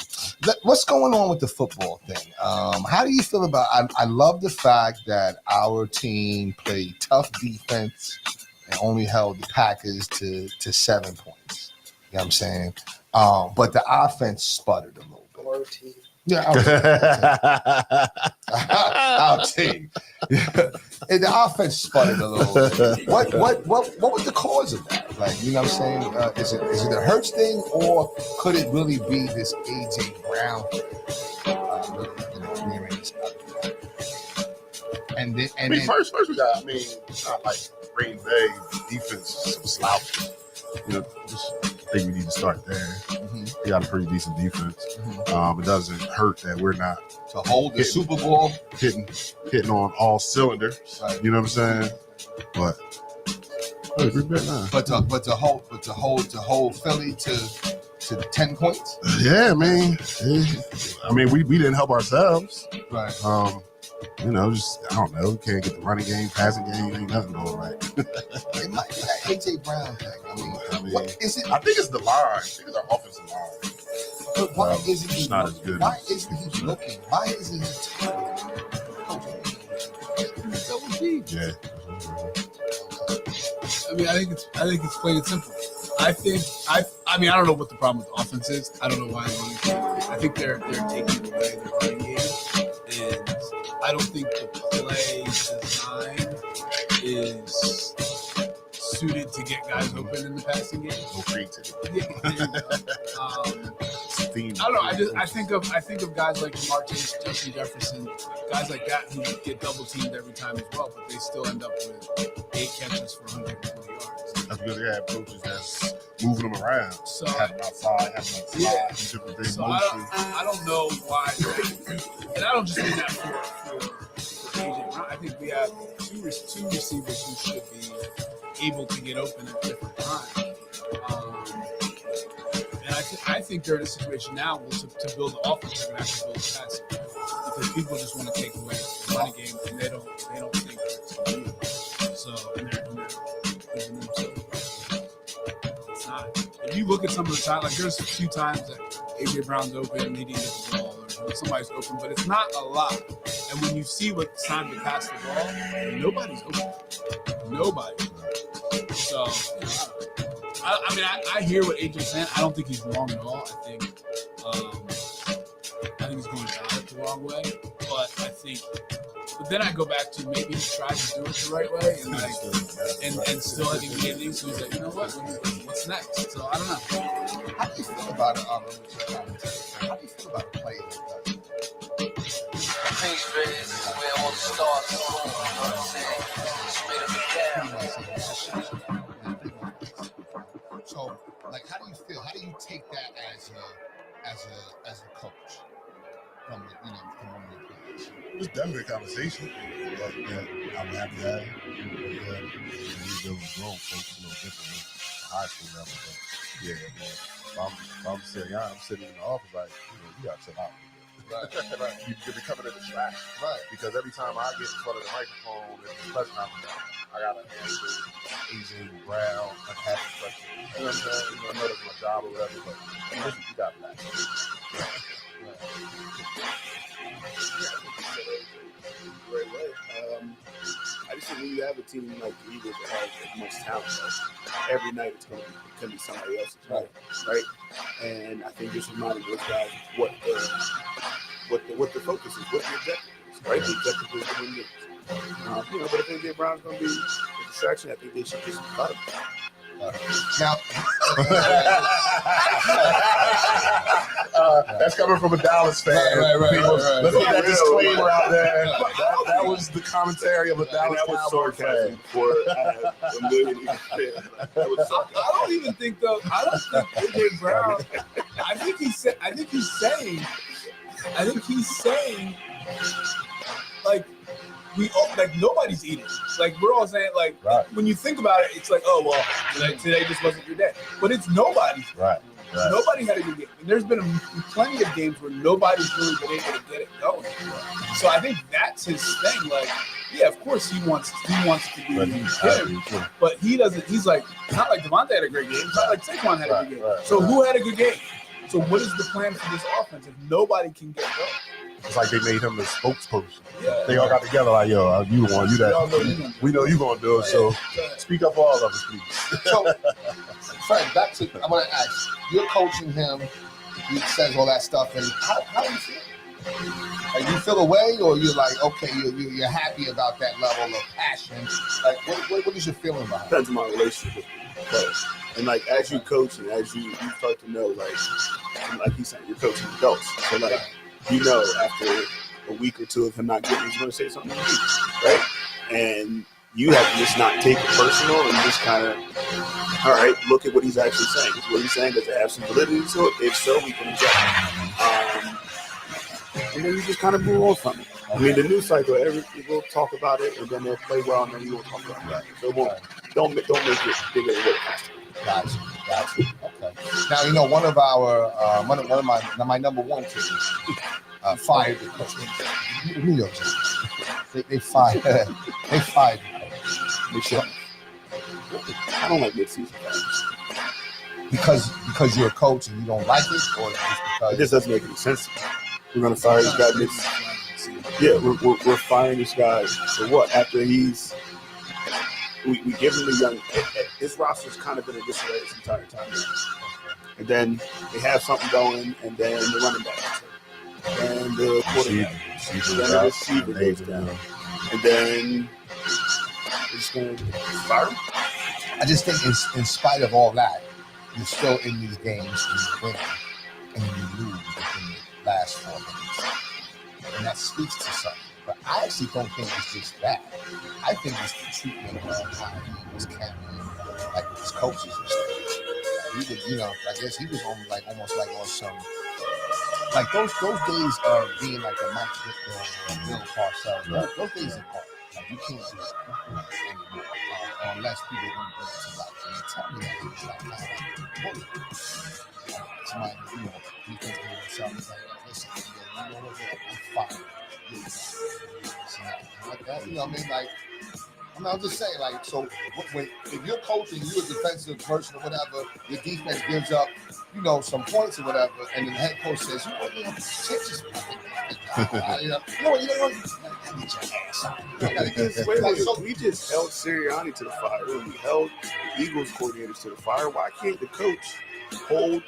What's going on with the football thing? How do you feel about? I love the fact that our team played tough defense and only held the Packers to 7 points. You know what I'm saying? But the offense sputtered a little bit. Yeah, our team. And the offense sputtered a little bit. What was the cause of that? Like, you know what I'm saying? Is it a Hurts thing, or could it really be this AJ Brown rearranged? And then first we got, it's not like Green Bay defense is some slouch. Just think we need to start there. Mhm, We got a pretty decent defense. mhm. It doesn't hurt that we're not to hold the Super Bowl. hitting on all cylinders. Right. You know what I'm saying? But Green Bay, nah. But to hold Philly to 10 points. Yeah, we didn't help ourselves. Right. I don't know. Can't get the running game, passing game, ain't nothing going right. It might be that AJ Brown thing. I mean, what is it? I think it's the line. I think it's our offensive line. But why isn't he not as looking? good. Why isn't he looking? Why isn't he tired? Double G. Yeah. I mean, I think it's plain and simple. I mean, I don't know what the problem with the offense is. I don't know why. I think they're taking away the running game, and I don't think the play design is suited to get guys open in the passing game. No creativity. I don't know. I think of guys like Martinez, Justin Jefferson, guys like that who get double teamed every time as well, but they still end up with 8 catches for 120 yards. That's because they have coaches that's moving them around. So Have them outside, have them outside, different things. So I don't know why, and I don't just mean that for AJ Brown. I think we have two receivers who should be able to get open at different times. And I think they're in a situation now where to build the offense, they're going to have to build a pass because people just want to take away the running game and they don't think it's going to. So and they're using themselves. It's not. If you look at some of the time, like there's a few times that AJ Brown's open and he didn't get the ball, or somebody's open, but it's not a lot. And when you see what's time to pass the ball, nobody's open. Nobody. So, I mean, I hear what AJ's saying. I don't think he's wrong at all. I think he's going about it the wrong way. But then I go back to maybe he tried to do it the right way, and still I think he didn't. So he's like, you know what? What's next? So I don't know. How do you feel about it? How do you feel about a play like that? Peace, baby. This is where all the stars are born. You know what I'm saying? Straight up and down. So, like, how do you feel? How do you take that as a coach from one of your players? It's definitely a conversation. But, yeah, I'm happy that we dealing with grown folks a little differently, high school level. But yeah, if I'm sitting in the office like, you got to chill out. Right. You're becoming a distraction. Right. Because every time I get in front of the microphone and the press conference, I got to answer AJ Brown, attack the question. You know what I'm saying? I know that's my job or whatever, but you got that. Great way. I just think when you have a team like the Eagles that has as much talent, every night it's going to be somebody else's night, right? And I think just reminding those guys what the focus is, what the objective is, right? The objective is to win games. But if AJ Brown's going to be a distraction, I think they should just cut him. Now, that's coming from a Dallas fan. Right. Let's get that disclaimer out there. That was the commentary of a Dallas Cowboys fan. For a million fans. That was sarcasm. I don't even think though. I don't think AJ Brown. I think he's saying, like nobody's eating. Like we're all saying, like when you think about it, it's like, oh well, today just wasn't your day. But it's nobody's. Right. Nobody had a good game. And there's been plenty of games where nobody's really been able to get it going. So I think that's his thing. Like, yeah, of course he wants to be him, but he doesn't. He's like, not like Devontae had a great game. It's not like Saquon had a good game. So who had a good game? So what is the plan for this offense if nobody can get going? It's like they made him the spokesperson. Yeah. They all got together like, yo, you the one, you that. We know you gonna do it. So speak up for all of us, please. so, Fred, back to, I want to ask, you're coaching him, he says all that stuff, and how do you feel? Like, you feel away, or you're like, okay, you're happy about that level of passion? Like, what is your feeling about it? Depends on my relationship with the coach. And like as you coach and as you start to know, like he's saying, you're coaching adults. So like after a week or two of him not getting, he's going to say something to you, right? And you have to just not take it personal and just kind of, all right, look at what he's actually saying. Is what he's saying, does it have some validity to it? If so, we can adjust. And then you just kind of move on from it. I mean, the news cycle, we'll talk about it, and then they'll play well, and then we won't talk about it. So don't make it bigger than what it has to be. Gotcha. Okay. Now, one of my number one teams fired the coach. New York Jets. They fired. They fired the coach. I don't like mid-season games. because you're a coach and you don't like it, or just It because just doesn't make any sense to me. We're gonna fire this guy. We're firing this guy for what? After we give him the young. His roster's kind of been in disarray this entire time, and then they have something going, and then the running back, and the quarterback, and then the receiver goes down, and then we're just gonna fire him. I just think in spite of all that, you're still in these games and you win, and then you lose within the last 4 minutes, and that speaks to something. But I actually don't think it's just that. I think it's the treatment of how he was carrying, like his coaches and stuff. He was, I guess he was on almost like on some, like those days of being like a Mike Victor and Bill Parcells. Right. Those days are gone. Like you can't do that anymore unless people don't bring it to life. And they tell me that he was like bully. Somebody, he thinks to himself, he's like, listen, you know what? I'm fine. Like that, what I mean? Like, I'm just saying, like, so if you're coaching, you're a defensive person or whatever, your defense gives up, some points or whatever, and then the head coach says, change this. You know what? Get your ass out. So we just held Sirianni to the fire. We held the Eagles coordinators to the fire. Why can't the coach hold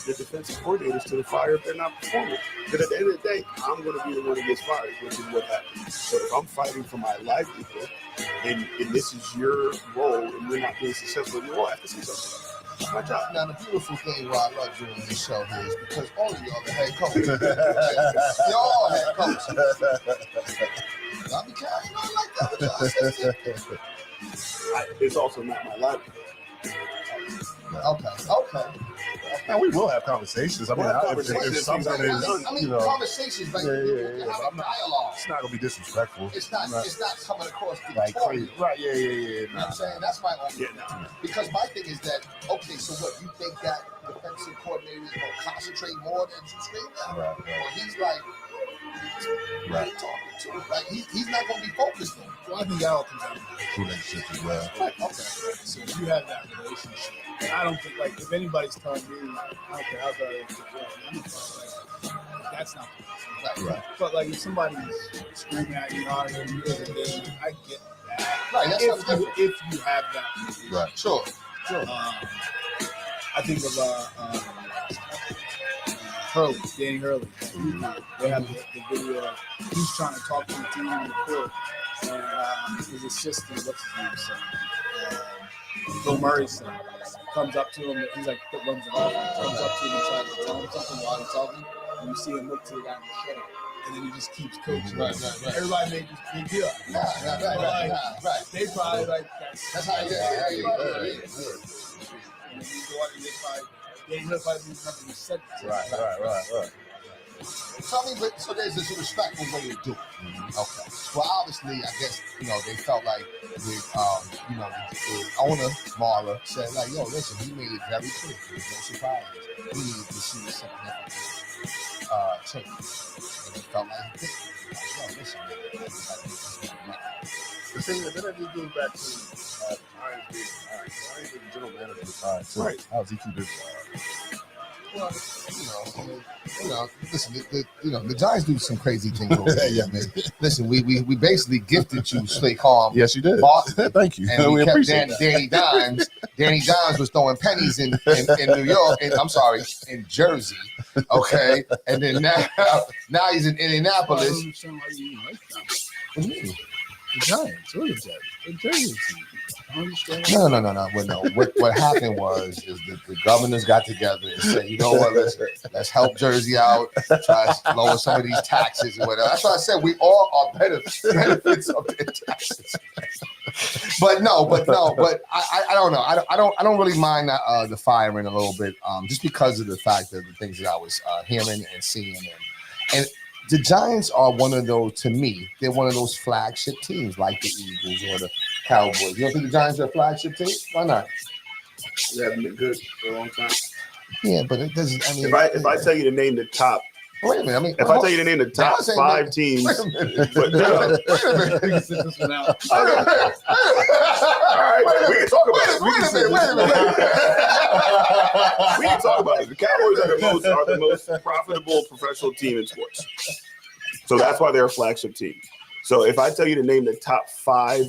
the defensive coordinators to the fire if they're not performing? Because at the end of the day, I'm going to be the one that gets fired, which is what happens. So if I'm fighting for my livelihood, and this is your role, and you're not being successful in your role, I have to say something. That's my job. Now, the beautiful thing why I love doing this show here is because all of y'all are head coaches. You're all head coaches. I'll be carrying on like that with y'all. It's also not my livelihood. Okay. And we will have conversations. I mean, if something is, conversations, but you have a dialogue. It's not gonna be disrespectful. It's not coming across like crazy. Right? Yeah. You know what I'm saying? That's my only. Because my thing is that, okay, so what, you think that defensive coordinator is going to concentrate more than you think that? Right. Well, he's like, Right. talking to him. Like, he's not going to be focused on. Well, I think that all comes down to Relationships as well. Right, okay. So if you have that relationship, and I don't think, like, if anybody's telling me, okay, how about it? That's not the case. Right. But, like, if somebody's screaming at you hard and you I get that. Right, that's if you have that. Right. Sure. I think of Hurley, Danny Hurley. They have the video of he's trying to talk to the team on the court, and his assistant, what's his name, son? Bill Murray's son, comes up to him. He's like, runs it off, comes up to him and tries to tell him something while he's talking, and you see him look to the guy in the show, and then he just keeps coaching. Right. Everybody made this big deal. Right. They probably like that's how it is. And he's the one that they probably. Danny Hurley probably means nothing he said. Right. So there's this respectful way to do it. Okay. Well, obviously, I guess, they felt like the owner, Marla, said, like, yo, listen, he made it very clear. There's no surprises. We needed to see something change. And they felt like he did. Like, yo, listen, The thing that just goes back to Ryan being the general manager of the time. So Right. How does he keep his well, listen, the Giants do some crazy things over there. Yeah. Man. Listen, we basically gifted you Slay Calm. Yes, you did. Boston. Thank you. And we kept appreciate that. Danny Dimes. Danny Dimes was throwing pennies in New York. In Jersey. Okay. And then now he's in Indianapolis. I don't understand why you like that. What do you mean? The Giants, what is that? The Jersey team. I don't understand. No. Well, no. What happened was the governors got together and said, you know what, let's help Jersey out, try to lower some of these taxes or whatever. That's why I said we all are benefits of their taxes. But I don't know. I don't really mind the firing a little bit, just because of the fact that the things that I was hearing and seeing and the Giants are one of those, to me, they're one of those flagship teams like the Eagles or the Cowboys. You don't think the Giants are a flagship team? Why not? They haven't been good for a long time. Yeah, but it doesn't. I mean, If I tell you to name the top, wait a minute. I mean, if I tell you to name the top 5 teams, wait a minute. but Wait a minute. Sit this one out. right, we can talk about it. Wait a minute. We can talk about it. The Cowboys are the most profitable professional team in sports. So that's why they're a flagship team. So if I tell you to name the top 5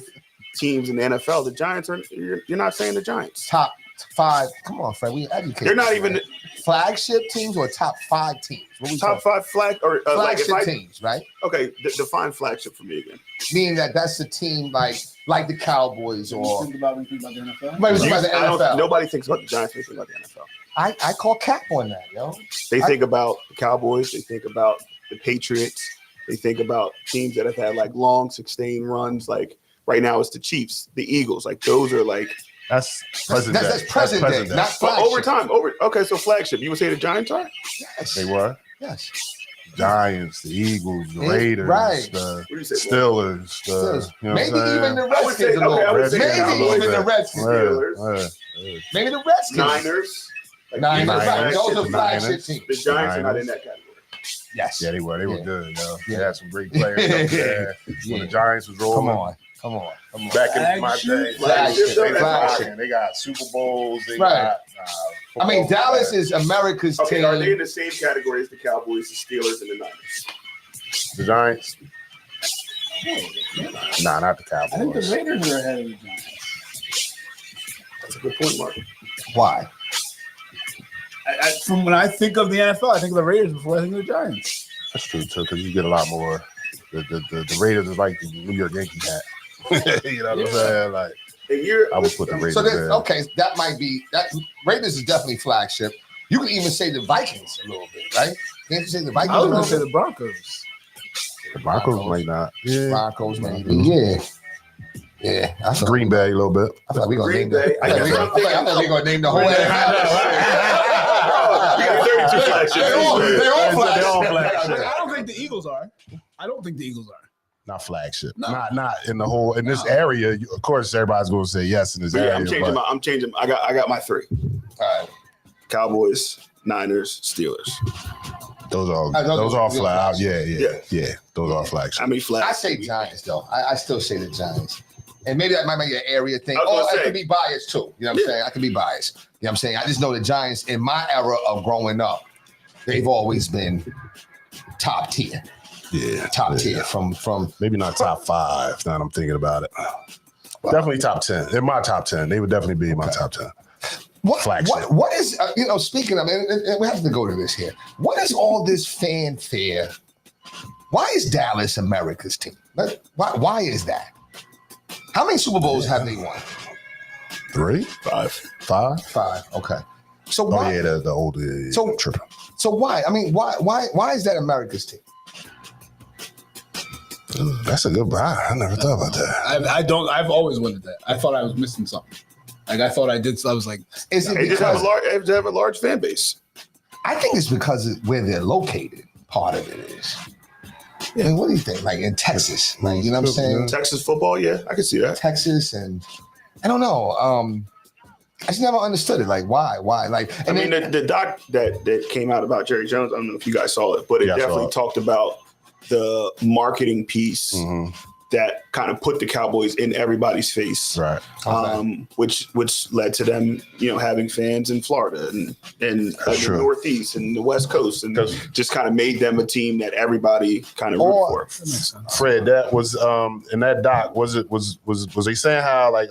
teams in the NFL, the Giants are. You're not saying the Giants. Top 5. Come on, Fred. We educated. They're not even flagship teams or top 5 teams. What we top talking? 5 flagship Teams, right? Okay, define flagship for me again. Meaning that's the team like the Cowboys or. Think about when you think about the NFL. Maybe it's about the NFL. Nobody thinks about the Giants. They think about the NFL. I call cap on that, yo. They think about the Cowboys. They think about the Patriots. They think about teams that have had like long, sustained runs. Like right now, it's the Chiefs, the Eagles. Like those are like That's present day. That's present day, not but flagship. over time. Okay, so flagship. You would say the Giants are? Yes. They were Yes. Giants, the Eagles, the Yeah, Raiders, right. the What do you say? Steelers. You know Maybe what I'm even the I would say- Redskins a little. okay, I would say Maybe Cowboys. even the Redskins. Steelers. Maybe the Redskins. Niners. Like, Niners. Niners. Right. Those are Niners. flagship teams. The Giants are not in that category. Yes. Yeah, they were. They were Yeah. good, yo. Yeah. They had some great players up there. When Yeah. the Giants was rolling. Come on. Back in my day. Flagship. They got Super Bowls. They Right. got, I mean, football. Dallas is America's Okay, team. are they in the same category as the Cowboys, the Steelers, and the Niners? The Giants? Nah, not the I think the Cowboys. Raiders are ahead of the Giants. That's a good point, Mark. Why? From when I think of the NFL, I think of the Raiders before I think of the Giants. That's true too, because you get a lot more. The Raiders is like the New York Yankees hat. You know what I'm saying? Like And you're I would put the Raiders So there. okay, that might be that. Raiders is definitely flagship. You can even say the Vikings a little bit, right? Can't you say the Vikings? I was a going little to say bit? the Broncos. The Broncos might not. Yeah. Broncos, maybe. Yeah. Yeah. I thought, Green Bay a little bit. I thought we gonna Green name Bay. I thought we gonna name the whole We got 32 flagships. They all flagship. I don't think the Eagles are. I don't think the Eagles are. Not flagship. No. Not in the whole in this area. Of course, everybody's going to say yes in this area. I'm changing. but I'm changing. I got my 3: All right. Cowboys, Niners, Steelers. those are those are flag. flagships. Yeah. Those are flagships. How many flags? I say Giants though. I still say the Giants. And maybe that might be an area thing. I was Oh, gonna I say. could be biased too. You know what I'm saying? I could be biased. You know what I'm saying? I just know the Giants in my era of growing up, they've always been top tier. Yeah, Top tier from maybe not top 5. Now that I'm thinking about it. Definitely top 10. In my top 10, they would definitely be in my top 10. Flagship. what is speaking of, and we have to go to this here. What is all this fanfare? Why is Dallas America's team? Why is that? How many Super Bowls have they won? 3, 5. 5. 5. Okay. So Oh why? yeah, the older. So- tripping. So why? I mean, why is that America's team? That's a good buy. I never thought about that. I've always wondered that. I thought I was missing something. Like I thought I did. So I was like, Is it They just have because a large fan base. I think it's because of where they're located. Part of it is. I mean, what do you think? Like in Texas, like you know what I'm saying? Texas football, yeah, I can see that. Texas, and I don't know. I just never understood it. Like why? Like I mean, the doc that came out about Jerry Jones, I don't know if you guys saw it, but it Yeah, I saw definitely it. talked about the marketing piece Mhm. that kind of put the Cowboys in everybody's face. Right. Which led to them, having fans in Florida and the true. Northeast and the West Coast, and 'Cause- just kind of made them a team that everybody kind of root Or- for. that makes sense. Fred, that was in that doc. Was they saying how like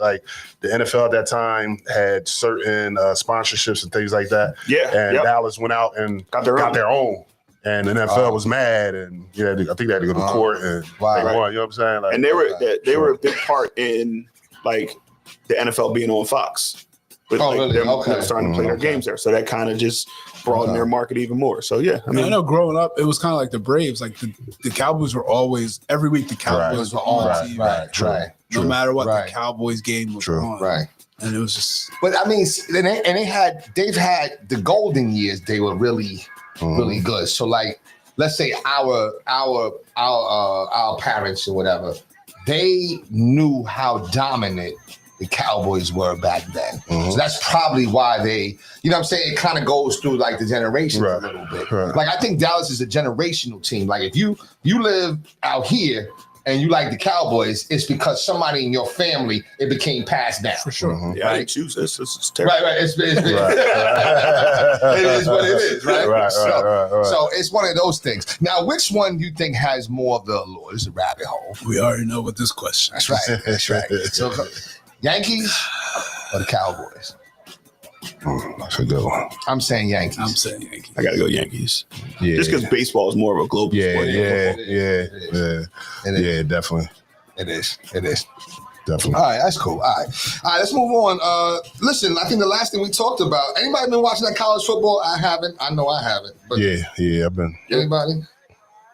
the NFL at that time had certain sponsorships and things like that, Yeah, and yep. Dallas went out and Got their own. and the NFL was mad, and I think they had to go to court and Wow. they Right. won. You know what I'm saying? Like, And they were Okay, they were a big part in like the NFL being on Fox. But Oh, like really? them Okay. starting to play their games there. So that kind of just broadened Okay. their market even more. So yeah, I I mean, know growing up, it was kind of like the Braves. Like the Cowboys were always every week. The Cowboys were on right, TV, right, True. right, no matter what Right. the Cowboys game was True. on. right. And it was just But I mean, they've had the golden years. They were really good. So like, let's say our parents or whatever, they knew how dominant the Cowboys were back then. So that's probably why they, you know what I'm saying? It kind of goes through like the generations Right, a little bit. right. Like I think Dallas is a generational team. Like if you live out here, and you like the Cowboys, it's because somebody in your family, it became passed down. For sure. Mhm. Yeah, I didn't choose this. This is terrible. Right. It is what it is, right? Right. So it's one of those things. Now, which one do you think has more of the allure? This is a rabbit hole. We already know what this question. That's right. That's right. So, Yankees or the Cowboys? That's a good one. I'm saying Yankees. I'm saying Yankees. I got to go Yankees. Yeah. Just because baseball is more of a global Yeah, sport. yeah, It is. yeah, definitely. It is. Definitely. All right, that's cool. All right, let's move on. Listen, I think the last thing we talked about. Anybody been watching that college football? I haven't. I know I haven't. But Yeah, anybody?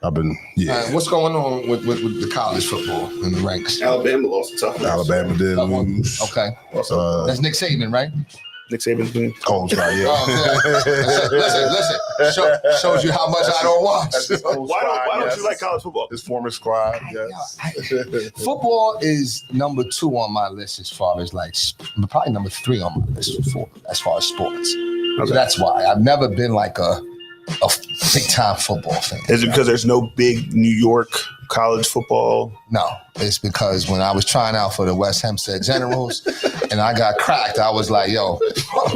What's going on with the college football in the ranks? Alabama lost a tough one. Alabama did lose. Okay, that's Nick Saban, right? Nick Saban's been. Cole's right, yeah. Oh, listen. Shows you how much I don't watch. Why don't you like college football? His former squad, yes. Football is number 2 on my list as far as probably number 3 on my list as far as sports. So that's why I've never been like a big time football fan. Is it because there's no big New York college football? No, it's because when I was trying out for the West Hempstead Generals and I got cracked, I was like, yo,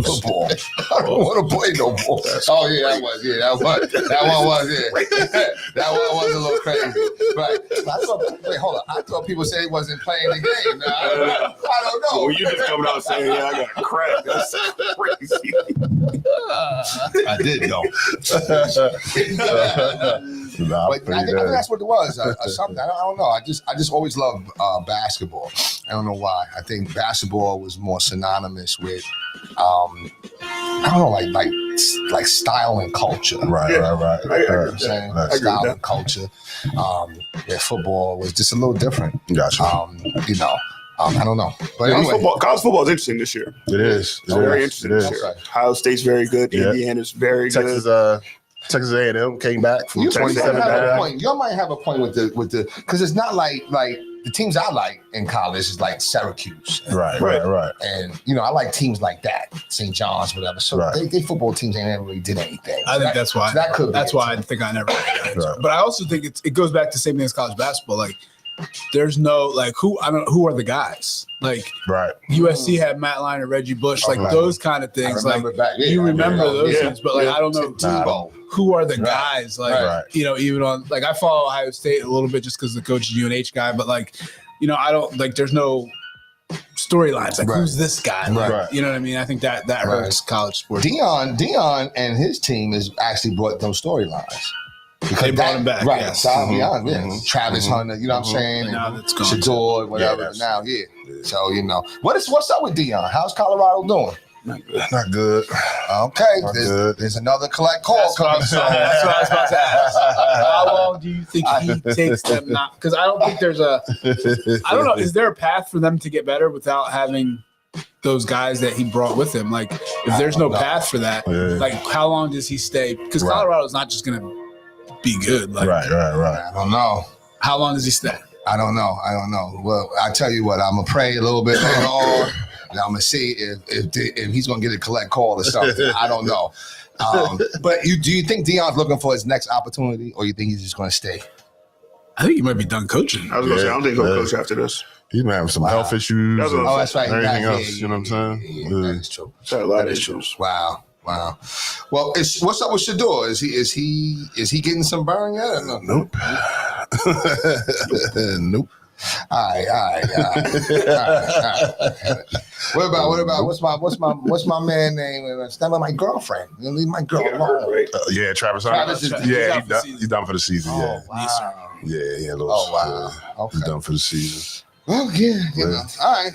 football. I don't want to play no more. Oh, yeah, that one was, yeah. That one was a little crazy. Right. Hold on. I thought people said he wasn't playing the game. Now, I don't know. Well, you just coming out saying, yeah, I got cracked. That's crazy. I did, though. But I think that's what it was. Something I don't know. I just always loved basketball. I don't know why. I think basketball was more synonymous with I don't know, like style and culture. Right. You know what I'm saying? Style and culture. Football was just a little different. Gotcha. I don't know. But anyway. College football is interesting this year. It is. It's very interesting this year. Ohio State's very good. Yeah. Indiana's very good. Texas A&M came back from You 27 might have a down. point. You might have a point with the because it's not like the teams I like in college is like Syracuse. Right. And I like teams like that, St. John's, whatever. So they football teams ain't never really did anything. I think that's why. So that could. That's why I think I never. Right. But I also think it goes back to the same thing as college basketball. Like, there's no who are the guys? Like, Right. USC had Matt Lyon and Reggie Bush, like those kind of things. I remember back, you remember those things, but like I don't know Tebow. who are the guys. Like even on like I follow Ohio State a little bit just because the coach is UNH guy, but like I don't like there's no storylines like who's this guy? Like, you know what I mean? I think that hurts college sports. Dion and his team has actually brought those storylines. Because they brought him back, right? yes. Travis Hunter, you know what I'm saying? Now that's gone. Shador, whatever. Now, So what's up with Dion? How's Colorado doing? Not good. Okay, good. There's another collect call coming. That's what I was about to ask. How long do you think he takes them not? Because I don't think there's I don't know. Is there a path for them to get better without having those guys that he brought with him? Like, if there's no path for that, like, how long does he stay? Because Colorado's not just going to be good. Like, Right. I don't know. How long does he stay? I don't know. Well, I tell you what, I'm gonna pray a little bit later on, and I'm gonna see if he's gonna get a collect call or something. I don't know. But do you think Dion's looking for his next opportunity, or you think he's just gonna stay? I think he might be done coaching. I was going to say, I don't think he'll coach after this. He might have some health issues. That's what and I'm that's right. Everything Yeah, else, you know what I'm saying? That is true. That is true. Wow. Well, what's up with Shador? Is he getting some burn yet? Or no? Nope. Nope. All right. What about what's my man name? It's not my girlfriend. You leave my girl alone. Right. Yeah, Travis Hunter. Travis is- He's done for the season. Oh, wow. Yeah. Oh, wow. Okay. He's done for the season. Well, yeah. All right.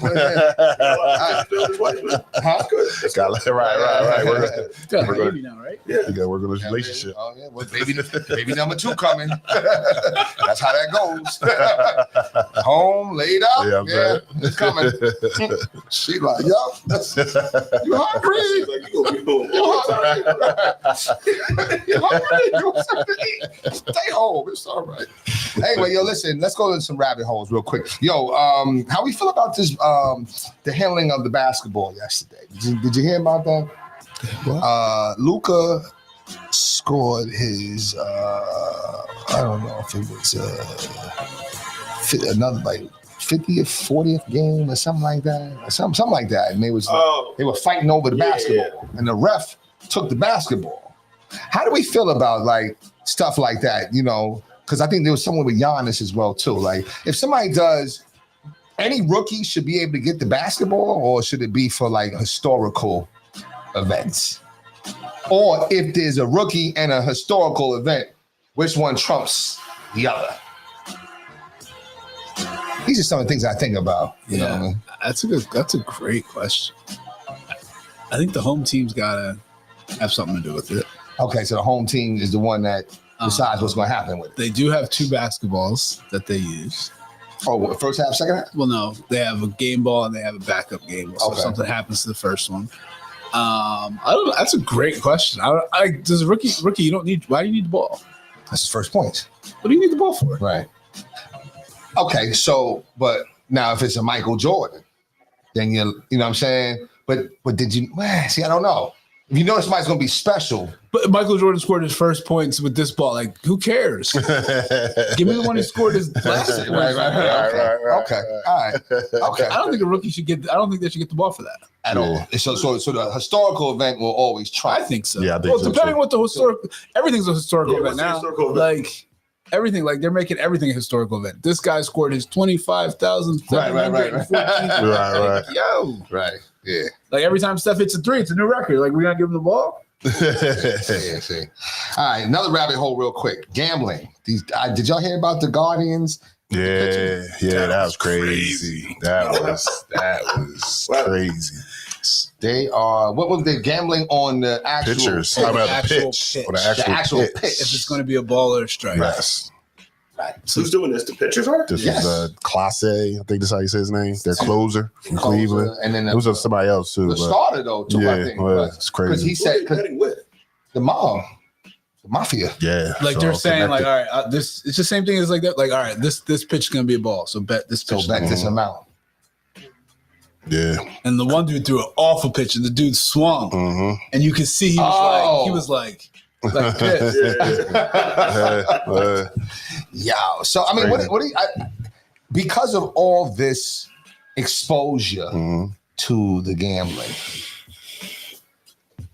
Huh? Right. Got a We're gonna- baby now, right? You got to work on this relationship. Oh yeah. Well, baby number 2 coming. That's how that goes. Home, laid out. Yeah, I'm saying. It's coming. She like, yup. You hungry? You hungry? You want something to eat? Stay home. It's all right. Anyway, listen. Let's go into some rabbit holes real quick. How we feel about this? The handling of the basketball yesterday. Did you hear about that? Luka scored his I don't know if it was another like 50th, 40th game or something like that, or something like that. And they were fighting over the basketball, and the ref took the basketball. How do we feel about like stuff like that? You know, because I think there was someone with Giannis as well too. Like if somebody does, any rookie should be able to get the basketball, or should it be for like historical events? Or if there's a rookie and a historical event, which one trumps the other? These are some of the things I think about. You know what I mean? That's a great question. I think the home team's gotta have something to do with it. Okay, so the home team is the one that decides what's going to happen with it. They do have 2 basketballs that they use. Oh, what, first half, second half? Well, no, they have a game ball and they have a backup game ball. So Okay. if something happens to the first one. I don't know. That's a great question. Does a rookie, you don't need, why do you need the ball? That's his first point. What do you need the ball for? Right. Okay, so, but now if it's a Michael Jordan, then you know what I'm saying? But did you, see, I don't know. If you know somebody's going to be special. But Michael Jordan scored his first points with this ball. Like, who cares? Give me the one who scored his last. Okay. All right. Okay. I don't think a rookie should get. I don't think they should get the ball for that. At all. So the historical event will always try. I think so. Yeah, I think so, depending too. what the historical, everything's a historical Yeah, event what's a now. historical event? Like everything, like they're making everything a historical event. This guy scored his 25,000. Right. Yo, Right. Yeah. like every time Steph hits a 3, it's a new record. Like we're gonna give him the ball. Yeah, see. All right, another rabbit hole real quick. Gambling. Did y'all hear about the Guardians? Yeah, that was crazy. That was crazy. They are, what was they gambling on the actual Pictures. pitch? How about the actual pitch? pitch. Or the The actual, actual pitch. If it's gonna be a ball or a strike. Yes. Who's doing this? The pitchers are? This Yes. was Clase, I think that's how you say his name. Their closer from Cleveland. And then It was somebody else too. the but starter though, too, I yeah, think. well, Because it's crazy. he Who are said, they because betting with? the mob, the mafia. Yeah. Like so they're saying, like, connected. all right, this it's the same thing as like that. Like, all right, this pitch is gonna be a ball, so bet this So pitch. bet this amount. Yeah. And the one dude threw an awful pitch, and the dude swung, Mm-hmm. and you could see he was like pissed. Yo, so I mean, what do you, because of all this exposure to the gambling,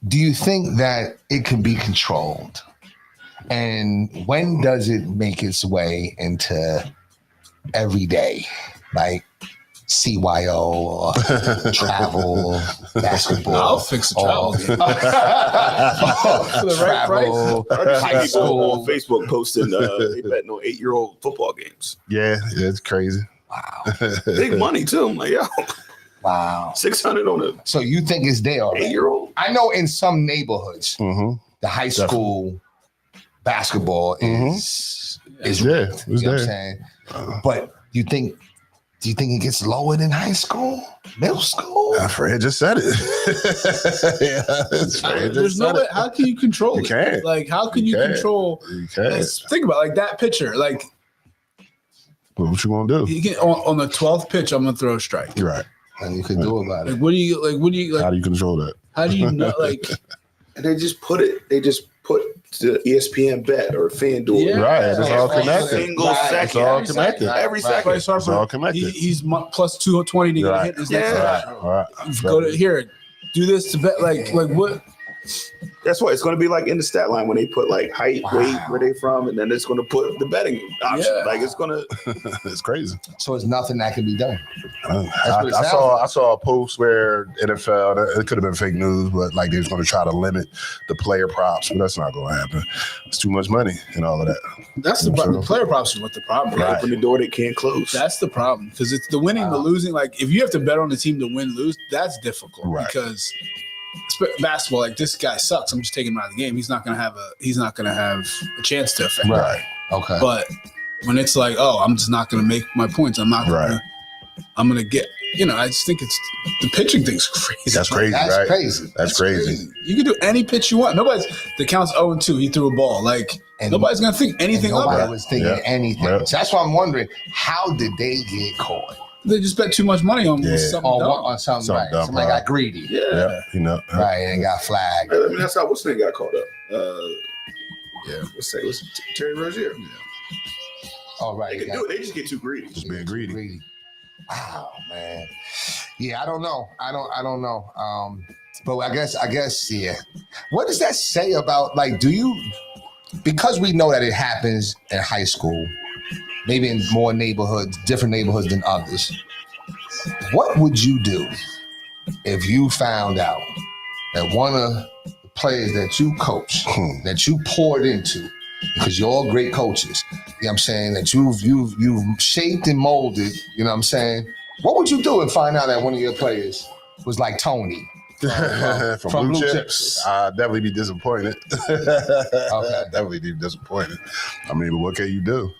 do you think that it can be controlled? And when does it make its way into everyday, like CYO or travel, basketball? I'll fix the travel game. For the right travel, I just high see people on school. Facebook posting they betting on 8-year-old football games. Yeah, it's crazy. Wow. Big money too. I'm like, yo, Wow. 600 on a So you think it's there already? 8-year-old? I know in some neighborhoods, Mm-hmm. the high school basketball is Yeah, real. it's You know what I'm there. saying? But do you think it gets lower than high school, middle school? Fred just said it. Yeah, Fred There's just no said way. it. How can you control You it? can't. Like, how can You you can't. control? You can't. Think about it, like that pitcher. Like, What you gonna do? he can, on the 12th pitch, I'm gonna throw a strike. You're right. And you can do about Like, it. what do you like? How do you control that? How do you know? Like, And they just put the ESPN bet or FanDuel. Yeah. Right. It's all Right. connected. Single Right. second. It's all Every connected. second. Every Right. second. Bryce Harper, It's all connected. he's plus 220 to get a Right. hit in his next Yeah. at All right. Go to here, do this to bet. Like what? That's what it's going to be like in the stat line when they put like height, Wow. weight, where they from, and then it's going to put the betting option. Yeah. Like it's going to. It's crazy. So it's nothing that can be done. what it I sounds saw a post where NFL, it could have been fake news, but like they was going to try to limit the player props, but that's not going to happen. It's too much money and all of that. That's the problem. The player props is what the problem. Right. Open the door they can't close. That's the problem because it's the winning, the losing. Like if you have to bet on the team to win, lose, that's difficult Right. because basketball, like this guy sucks. I'm just taking him out of the game. He's not gonna have a chance to affect. Right. Okay. But when it's like, oh, I'm just not gonna make my points. I'm not gonna. Right. I'm gonna get. I just think it's the pitching thing's crazy. That's crazy, That's right? crazy. That's crazy. You can do any pitch you want. The count's 0-2. He threw a ball. Like And- nobody's gonna think And anything of nobody it. was thinking Yeah. anything. Yeah. So that's why I'm wondering, how did they get caught? They just bet too much money on Yeah. something On, dumb. on something, Something right? dumb, Somebody right. got greedy. Yeah. Yeah. You know. Right, and got flagged. I mean, that's how what's name got caught up. What's Terry Rozier. All right. They can do it. They just get too greedy. Just being greedy. Wow, man. Yeah, I don't know. I don't know. But I guess, yeah. What does that say about, like, because we know that it happens in high school, maybe in more neighborhoods, different neighborhoods than others. What would you do if you found out that one of the players that you coach, that you poured into, because you're all great coaches, you know what I'm saying, that you've shaped and molded, you know what I'm saying? What would you do and find out that one of your players was like Tony? From Blue Chips, I'd definitely be disappointed. Okay. Definitely be disappointed. I mean, but what can you do?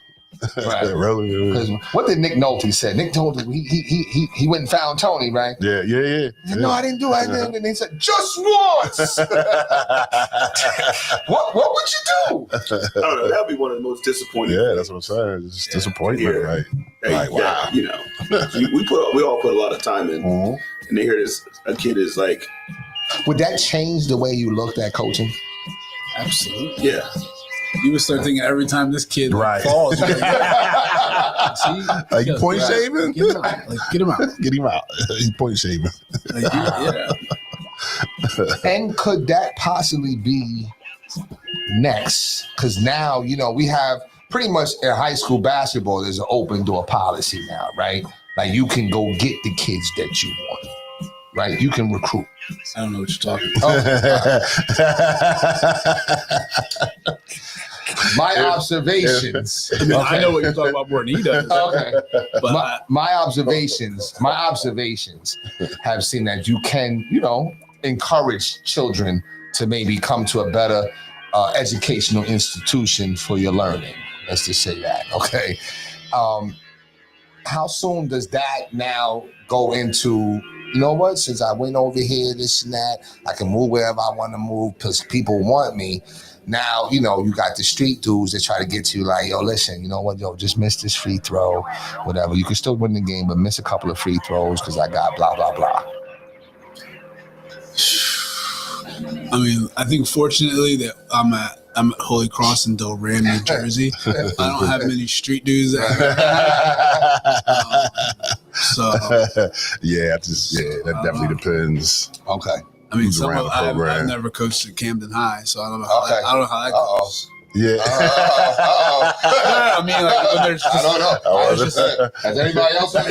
Right. Really? Because what did Nick Nolte say? Nick told him he went and found Tony, right? Yeah. He said, no, I didn't do it. And they said, just once. What would you do? I don't know. That'd be one of the most disappointing. Yeah, that's what I'm saying. It's just disappointment, right? Hey, Like, wow. you know, we all put a lot of time in, and they hear this. A kid is like, Would that change the way you looked at coaching? Absolutely. yeah. You would start thinking every time this kid Right. falls, you're like, see? Like, you point shaving? Get him out. Like, get him out. Get him out. He point shaving. Like, yeah. And could that possibly be next? Because now, we have pretty much in high school basketball, there's an open door policy now, right? Like you can go get the kids that you want, right? You can recruit. I don't know what you're talking about. My observations. I mean, I know what you're talking about more than he does. Okay. But My observations have seen that you can, encourage children to maybe come to a better educational institution for your learning. Let's just say that, okay? How soon does that now go into, since I went over here, this and that, I can move wherever I want to move because people want me. Now, you got the street dudes that try to get to you like, yo, listen, just miss this free throw, whatever. You can still win the game, but miss a couple of free throws because I got blah, blah, blah. I mean, I think fortunately that I'm at Holy Cross in Delran, New Jersey. I don't have many street dudes. So that definitely depends. Okay. I mean, Who's around the I've program. never coached at Camden High, so I don't know. Okay. I don't know how that goes. Yeah. I mean, like when there's just, I don't know. I was just saying, has anybody else been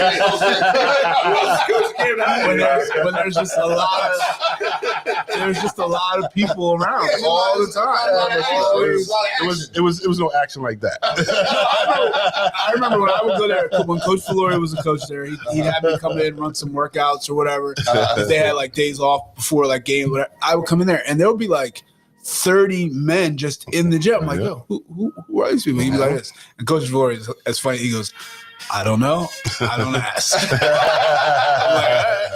when there's just a lot of people around all the time. It was no action like that. I remember when I would go there, when Coach Filori was a coach there, he'd have me come in, run some workouts or whatever. If they had like days off before like game, whatever, I would come in there and there would be like 30 men just in the gym. I'm like, yo, who are these people? He'd be like this. And Coach Filori is funny. He goes, I don't know. I don't ask. I'm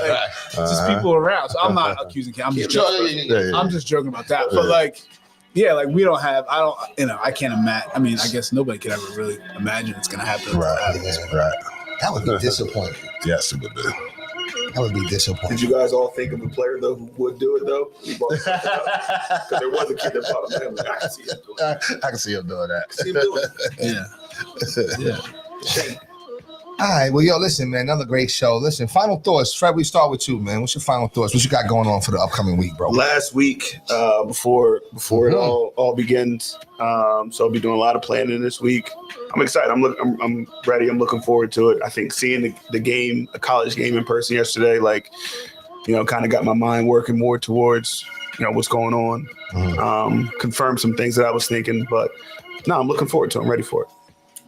like, just people around. So I'm not accusing him. I'm just joking about that. But like, yeah, like we don't have, I can't imagine. I mean, I guess nobody could ever really imagine it's going to happen. Right. That would be disappointing. Yes, it would be. That would be disappointing. Did you guys all think of a player though who would do it though? Because there was a kid that brought him in. I can see him doing that. I can see him doing that. See him doing it. Yeah. All right. Well, yo, listen, man, another great show. Listen, final thoughts. Fred, we start with you, man. What's your final thoughts? What you got going on for the upcoming week, bro? Last week, before it all begins, so I'll be doing a lot of planning this week. I'm excited. I'm ready. I'm looking forward to it. I think seeing the game, a college game in person yesterday, kind of got my mind working more towards, what's going on. Confirmed some things that I was thinking, but no, I'm looking forward to it. I'm ready for it.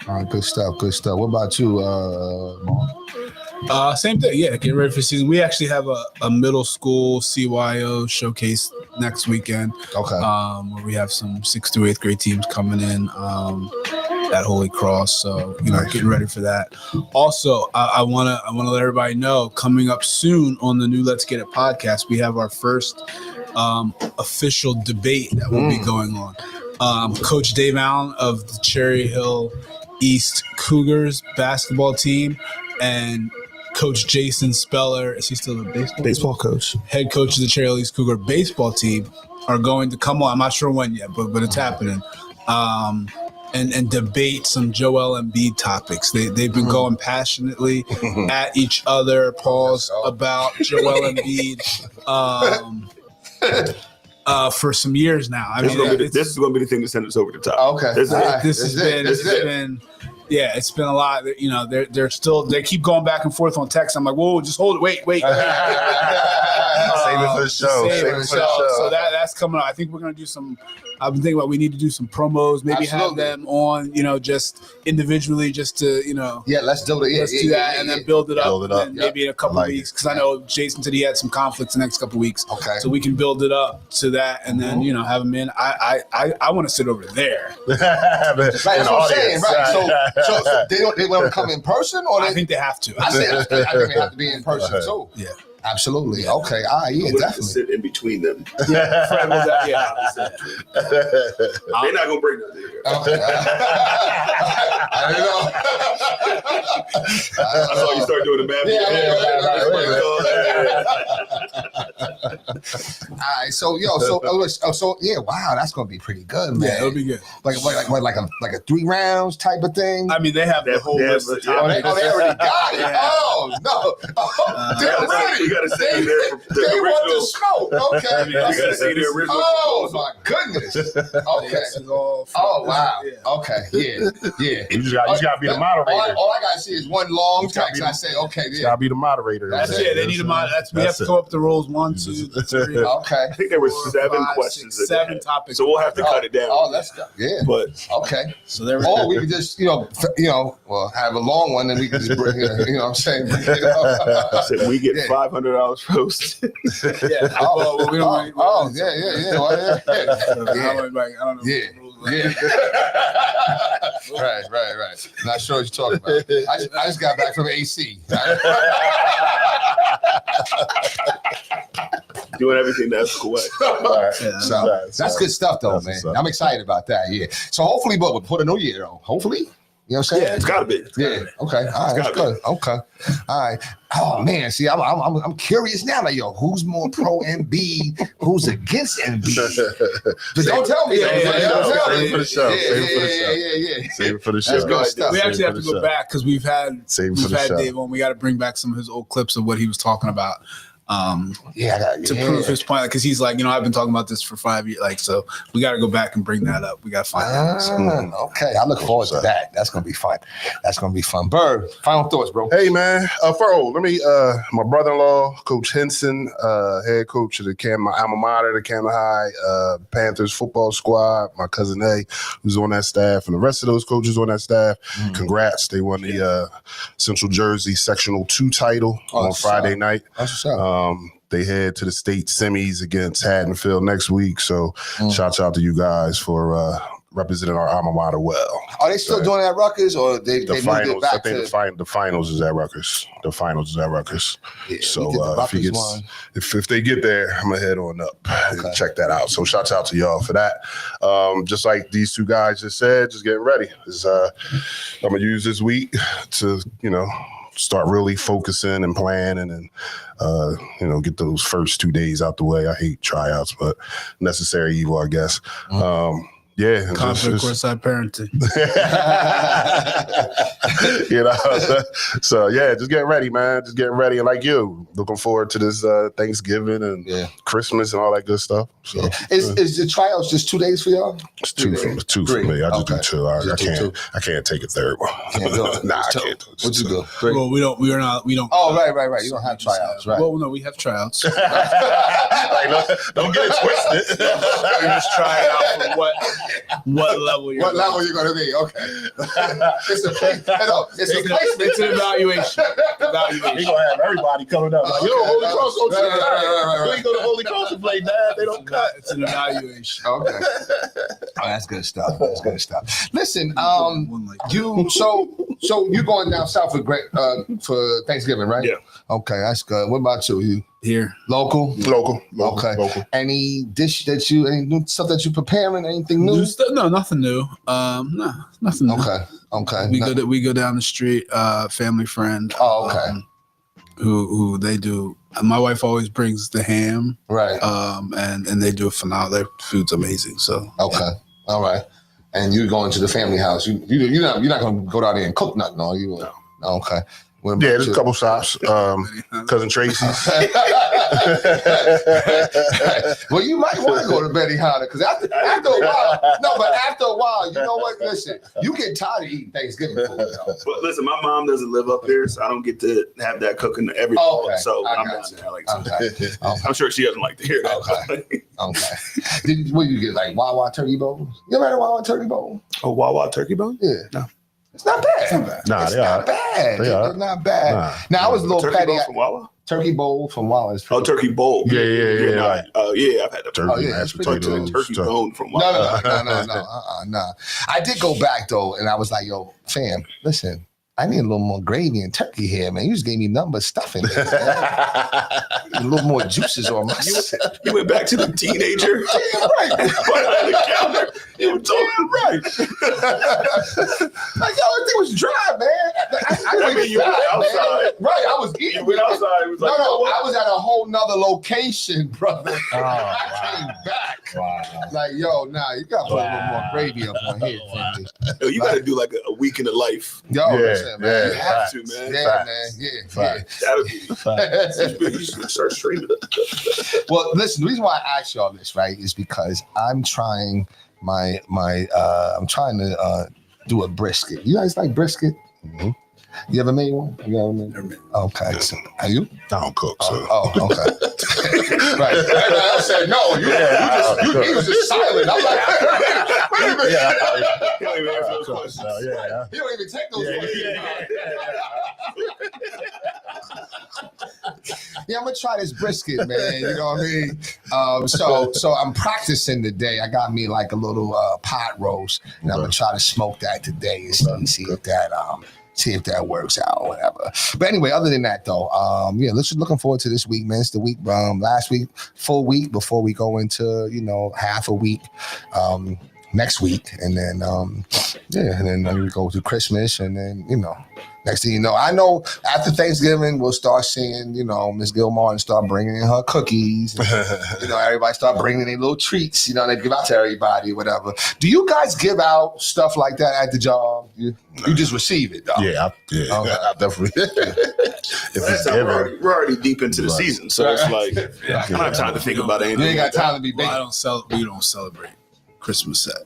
All right, good stuff. What about you, Mark? Same thing. Yeah, get ready for the season. We actually have a middle school CYO showcase next weekend. Okay. Where we have some 6th through 8th grade teams coming in at Holy Cross. So, getting ready for that. Also, I wanna let everybody know, coming up soon on the new Let's Get It podcast, we have our first official debate that will be going on. Coach Dave Allen of the Cherry Hill East Cougars basketball team and Coach Jason Speller, is he still the baseball coach? Head coach of the Cherry Hill East Cougar baseball team are going to come on. I'm not sure when yet, but it's happening. and debate some Joel Embiid topics. They've been going passionately at each other, pause, about Joel Embiid for some years now. I This mean, is going to be the thing that sends us over the top. Okay. This is All it. right. this has been yeah, it's been a lot. You know, they keep going back and forth on text. I'm like, whoa, just hold it, wait. Save it for the show. Save it for the show. So that's coming up. I think we're gonna do some. I've been thinking about we need to do some promos. Maybe Absolutely. have them on, just individually, just to Yeah, let's do it. Yeah, let's do that and then build it up. Build it up. And maybe in a couple I like weeks, because I know Jason said he had some conflicts the next couple weeks. Okay. So we can build it up to that, and then have him in. I want to sit over there. Right, that's what I'm saying, right? So they want to come in person, or I they? think they have to. I think they have to be in person too. Yeah. Absolutely. Okay. Yeah, I'm gonna have to definitely. sit in between them. Yeah, Fred was that. Yeah. They're not going to bring nothing here. Okay. I don't know. I saw you start doing the math. All right. So yeah. Wow, that's gonna be pretty good, man. Yeah, it'll be good. like a 3 rounds type of thing. I mean, they have the whole list of topics. Oh, they already got it. Yeah. Oh no, they're ready. You got to say there for the They want the original. smoke. Okay. You got to say the original. Oh my goodness. Okay. This is all Oh wow. Yeah. Okay. Yeah. You just got to be the moderator. All I gotta see is one long You gotta text. be I say, okay, You yeah. got to be the moderator. That's it. They need a mod. We have to come up with the rules. 1, 2, 3. Okay. I think there were 4, 7 5, questions. 6, that they 7 had. topics. So we'll have to cut it down. Oh, let's go. Yeah. But Okay. So there. Or we could just, have a long one and we can just bring it, you know what I'm saying? Bring it up. I said we get Yeah. $500 roasted. Yeah. Well, we don't. Oh, yeah. Well, yeah. I don't know. Yeah. Yeah. Right. Not sure what you're talking about. I just got back from AC. Doing everything that's cool. So that's good stuff, though, That's man. what's up. I'm excited about that. Yeah. So hopefully, but before the new year, though, hopefully. You know what I'm saying? Yeah, it's got to be. Yeah. Okay. All right. That's good. Okay. All right. Oh man. See, I'm curious now. Like, yo, who's more pro Embiid? Who's against Embiid? But don't tell me. Yeah, Don't tell Save me. it for the show. Yeah. Save it for the show. That's good stuff. We actually have to go back because we've had Save it for the show. Dave on. We got to bring back some of his old clips of what he was talking about. To prove his point, because he's like, I've been talking about this for 5 years, so we got to go back and bring that up. We got to find out. Okay, I look forward to that. That's gonna be fun. Bird, final thoughts, bro. Hey man, let me my brother-in-law, Coach Henson, head coach of my alma mater, the Camden High Panthers football squad, my cousin A, who's on that staff, and the rest of those coaches on that staff. Congrats. They won the Central Jersey Sectional 2 title on Friday night. That's what's up. They head to the state semis against Haddonfield next week. So shouts out to you guys for representing our alma mater well. Are they still doing that at Rutgers, or they The moved finals, it back I think the finals is at Rutgers. Yeah, So we did the Rutgers one. if they get there, I'm gonna head on up and check that out. So shouts out to y'all for that. Just like these two guys just said, just getting ready. I'm gonna use this week to start really focusing and planning and get those first 2 days out the way. I hate tryouts, but necessary evil, I guess. And Conflict courtside parenting. So just getting ready, man. Just getting ready, and like you, looking forward to this Thanksgiving and Christmas and all that good stuff. So Is the tryouts just 2 days for y'all? it's two for me. I just do two. I can't take a third one. Can't do it. Nah, I can't do it. What you do? Well, we don't. Oh, right. You don't have tryouts, right? Well, no, we have tryouts. Like, don't get it twisted. We just try it out for what level you're. What level you gonna be? Okay. It's a placement. It's an evaluation. He gonna have everybody coming up. Like, Holy Cross go to the Right. We go to Holy Cross and play Dad. They don't cut. It's an evaluation. Okay. Oh, that's good stuff. Listen, One like so you going down south for Thanksgiving, right? Yeah. Okay, that's good. What about you? You here. local? Local. Okay. Any dish any new stuff that you preparing? Anything new? No, nothing new. No, nothing new. Okay. We go down the street. Family friend. Oh, okay. Who they do? My wife always brings the ham. Right. And they do a phenomenal. Their food's amazing. So Okay. All right. and you going to the family house. You're not going to go down there and cook nothing, are you? No. Okay. What about Yeah, there's you? a couple stops. Cousin Tracy's. Well, you might want to go to Betty Hanna because after a while, you know what? Listen, you get tired of eating Thanksgiving food. But listen, my mom doesn't live up here, so I don't get to have that cooking every fall. So I'm down there. Okay. I'm sure she doesn't like to hear that. Okay. What do you get, like Wawa turkey bowls? You ever had a Wawa turkey bowl? A Wawa turkey bone? Yeah. No. It's not bad. Nah, It's they not are. bad. They are. It's not bad. Nah. Now I was a little Turkey petty. bowl from Wawa? Turkey bowl from Wawa. Is Oh, turkey bowl. Yeah. Right. Yeah, I've had the Turkey, yeah, mashed it's pretty potatoes. turkey stuff. bone from Wawa. No. I did go back though, and I was like, "Yo, fam, listen, I need a little more gravy and turkey here, man. You just gave me nothing but stuffing. A little more juices on my side." You went back to the teenager. Right. Behind the counter. You were talking right. Like, yo, everything was dry, man. I mean, you went outside. Man. Right, I was eating. You went outside. It was like, No, I was at a whole nother location, brother. Oh, I came back. Wow. Like, yo, nah, you gotta put a little more gravy up on here, family. Yo, you got to do like a week in the life. Yo, Yeah, listen, man. You have to, man. Yeah, Facts. man. Yeah. Facts. That would be. You should start streaming. Well, listen, the reason why I asked y'all this, right, is because I'm trying I'm trying to do a brisket. You guys like brisket? Mhm. You ever made one? You ever made? Never made Okay. So, are you? I don't cook, so. Oh, okay. Right. I said no. You was just silent. I'm like, wait a minute. You don't even answer those questions. Yeah. You don't even take those. Yeah, I'm gonna try this brisket, man. You know what I mean? So I'm practicing today. I got me like a little pot roast, and I'm gonna try to smoke that today and see if that works out or whatever. But anyway, other than that though, let's just looking forward to this week, man. It's the week last week, full week before we go into half a week. Next week, and then and then we go to Christmas, and then next thing you know, I know after Thanksgiving we'll start seeing Miss Gilmore and start bringing in her cookies. And, everybody start bringing in little treats. They give out to everybody, whatever. Do you guys give out stuff like that at the job? You just receive it, though. Yeah, Okay. I definitely. If it's given, We're already deep into the season, so it's like I don't have time to think about anything. You ain't got time to be big. We don't celebrate Christmas set.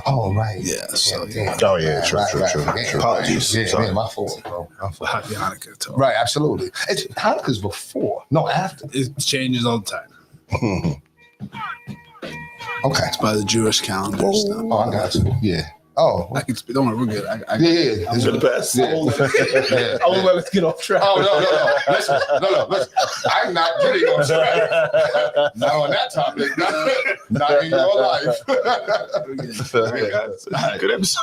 Oh right, Yeah, so yeah. Oh, yeah, true. Yeah, Apologies. Yeah, Sorry. man, my fault, bro. My fault. Happy Hanukkah to all. Right, absolutely. It's Hanukkah's before, no after. It changes all the time. Okay. It's by the Jewish calendar. Stuff. Oh, I got you. Yeah. Oh. I can speak. Don't worry, we're good. Yeah. You're the best. Yeah. I won't let us get off track. Oh no. Listen. I'm not getting on track. Not on that topic. Not in your life. Good episode.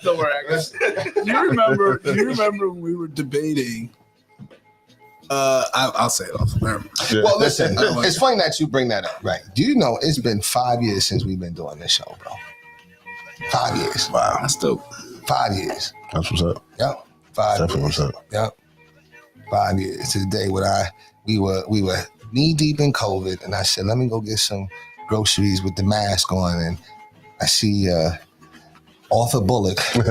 Don't worry. I guess. Do you remember when we were debating? I'll say it off. Well, listen. It's funny that you bring that up, right? Do you know it's been 5 years since we've been doing this show, bro? 5 years. Wow. That's dope. 5 years. That's what's up. Yep. 5 Definitely years. what's up. Yep. 5 years to the day when we were knee deep in COVID, and I said, let me go get some groceries with the mask on, and I see Arthur Bullock at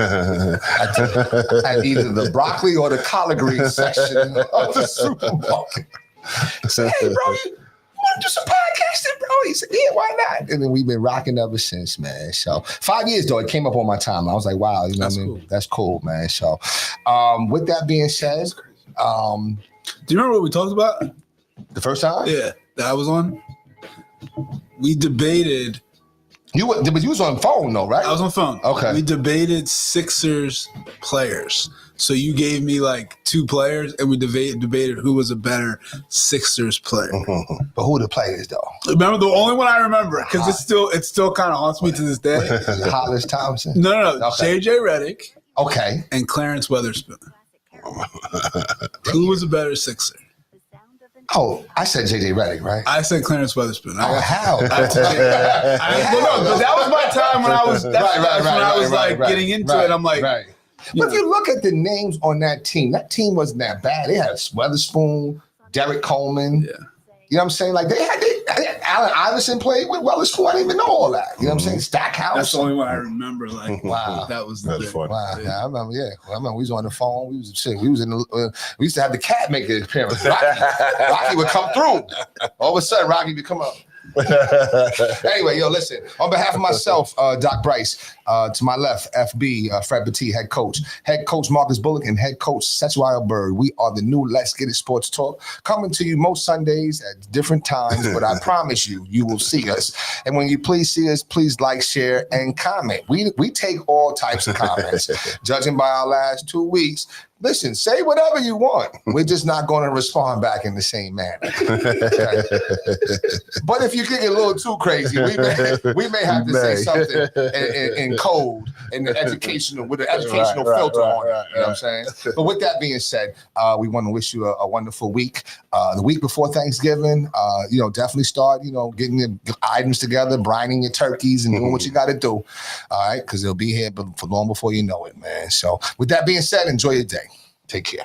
either the broccoli or the collard greens section of the supermarket. I said, hey, bro, you want to do some podcasting, bro? He said, yeah, why not? And then we've been rocking ever since, man. So 5 years, though, it came up on my time. I was like, wow, That's what I mean? cool. That's cool, man. So with that being said, Do you remember what we talked about? the first time? Yeah, that I was on. We debated. But you was on phone, though, right? I was on phone. Okay. We debated Sixers players. So you gave me like 2 players, and we debated who was a better Sixers player. But who are the players, though? Remember the only one I remember because it still kind of haunts me to this day. Hollis Thompson? No. Okay. JJ Redick Okay. and Clarence Weatherspoon. Who was a better Sixer? Oh, I said JJ Redick, right? I said Clarence Weatherspoon. Oh, how? But that was my time when I was. That's when I was getting into it. I'm like, right. you But know. if you look at the names on that team wasn't that bad. They had Weatherspoon, Derek Coleman. Yeah. You know what I'm saying? Like Allen Iverson played with Weatherspoon. I didn't even know all that. You know what I'm saying? Stackhouse. That's the only one I remember. Like, Wow. that was That's the funny. Wow, yeah, I remember. Yeah, well, I remember we was on the phone. We was in the. We used to have the cat make an appearance. Rocky would come through. All of a sudden, Rocky would come up. Anyway, yo, listen. On behalf of myself, Doc Bryce, to my left, FB, Fred Petit, head coach Marcus Bullock, and head coach Setuayo Bird. We are the new Let's Get It Sports Talk, coming to you most Sundays at different times, but I promise you will see us. And when you please see us, please like, share, and comment. We take all types of comments. Judging by our last 2 weeks, listen, say whatever you want. We're just not going to respond back in the same manner. Okay? But if you get a little too crazy, we may have to say something in code, in the educational, with an educational filter on it. You know what I'm saying? But with that being said, we want to wish you a wonderful week. The week before Thanksgiving, definitely start, getting your items together, brining your turkeys, and doing what you got to do. All right, because they'll be here for long before you know it, man. So with that being said, enjoy your day. Take care.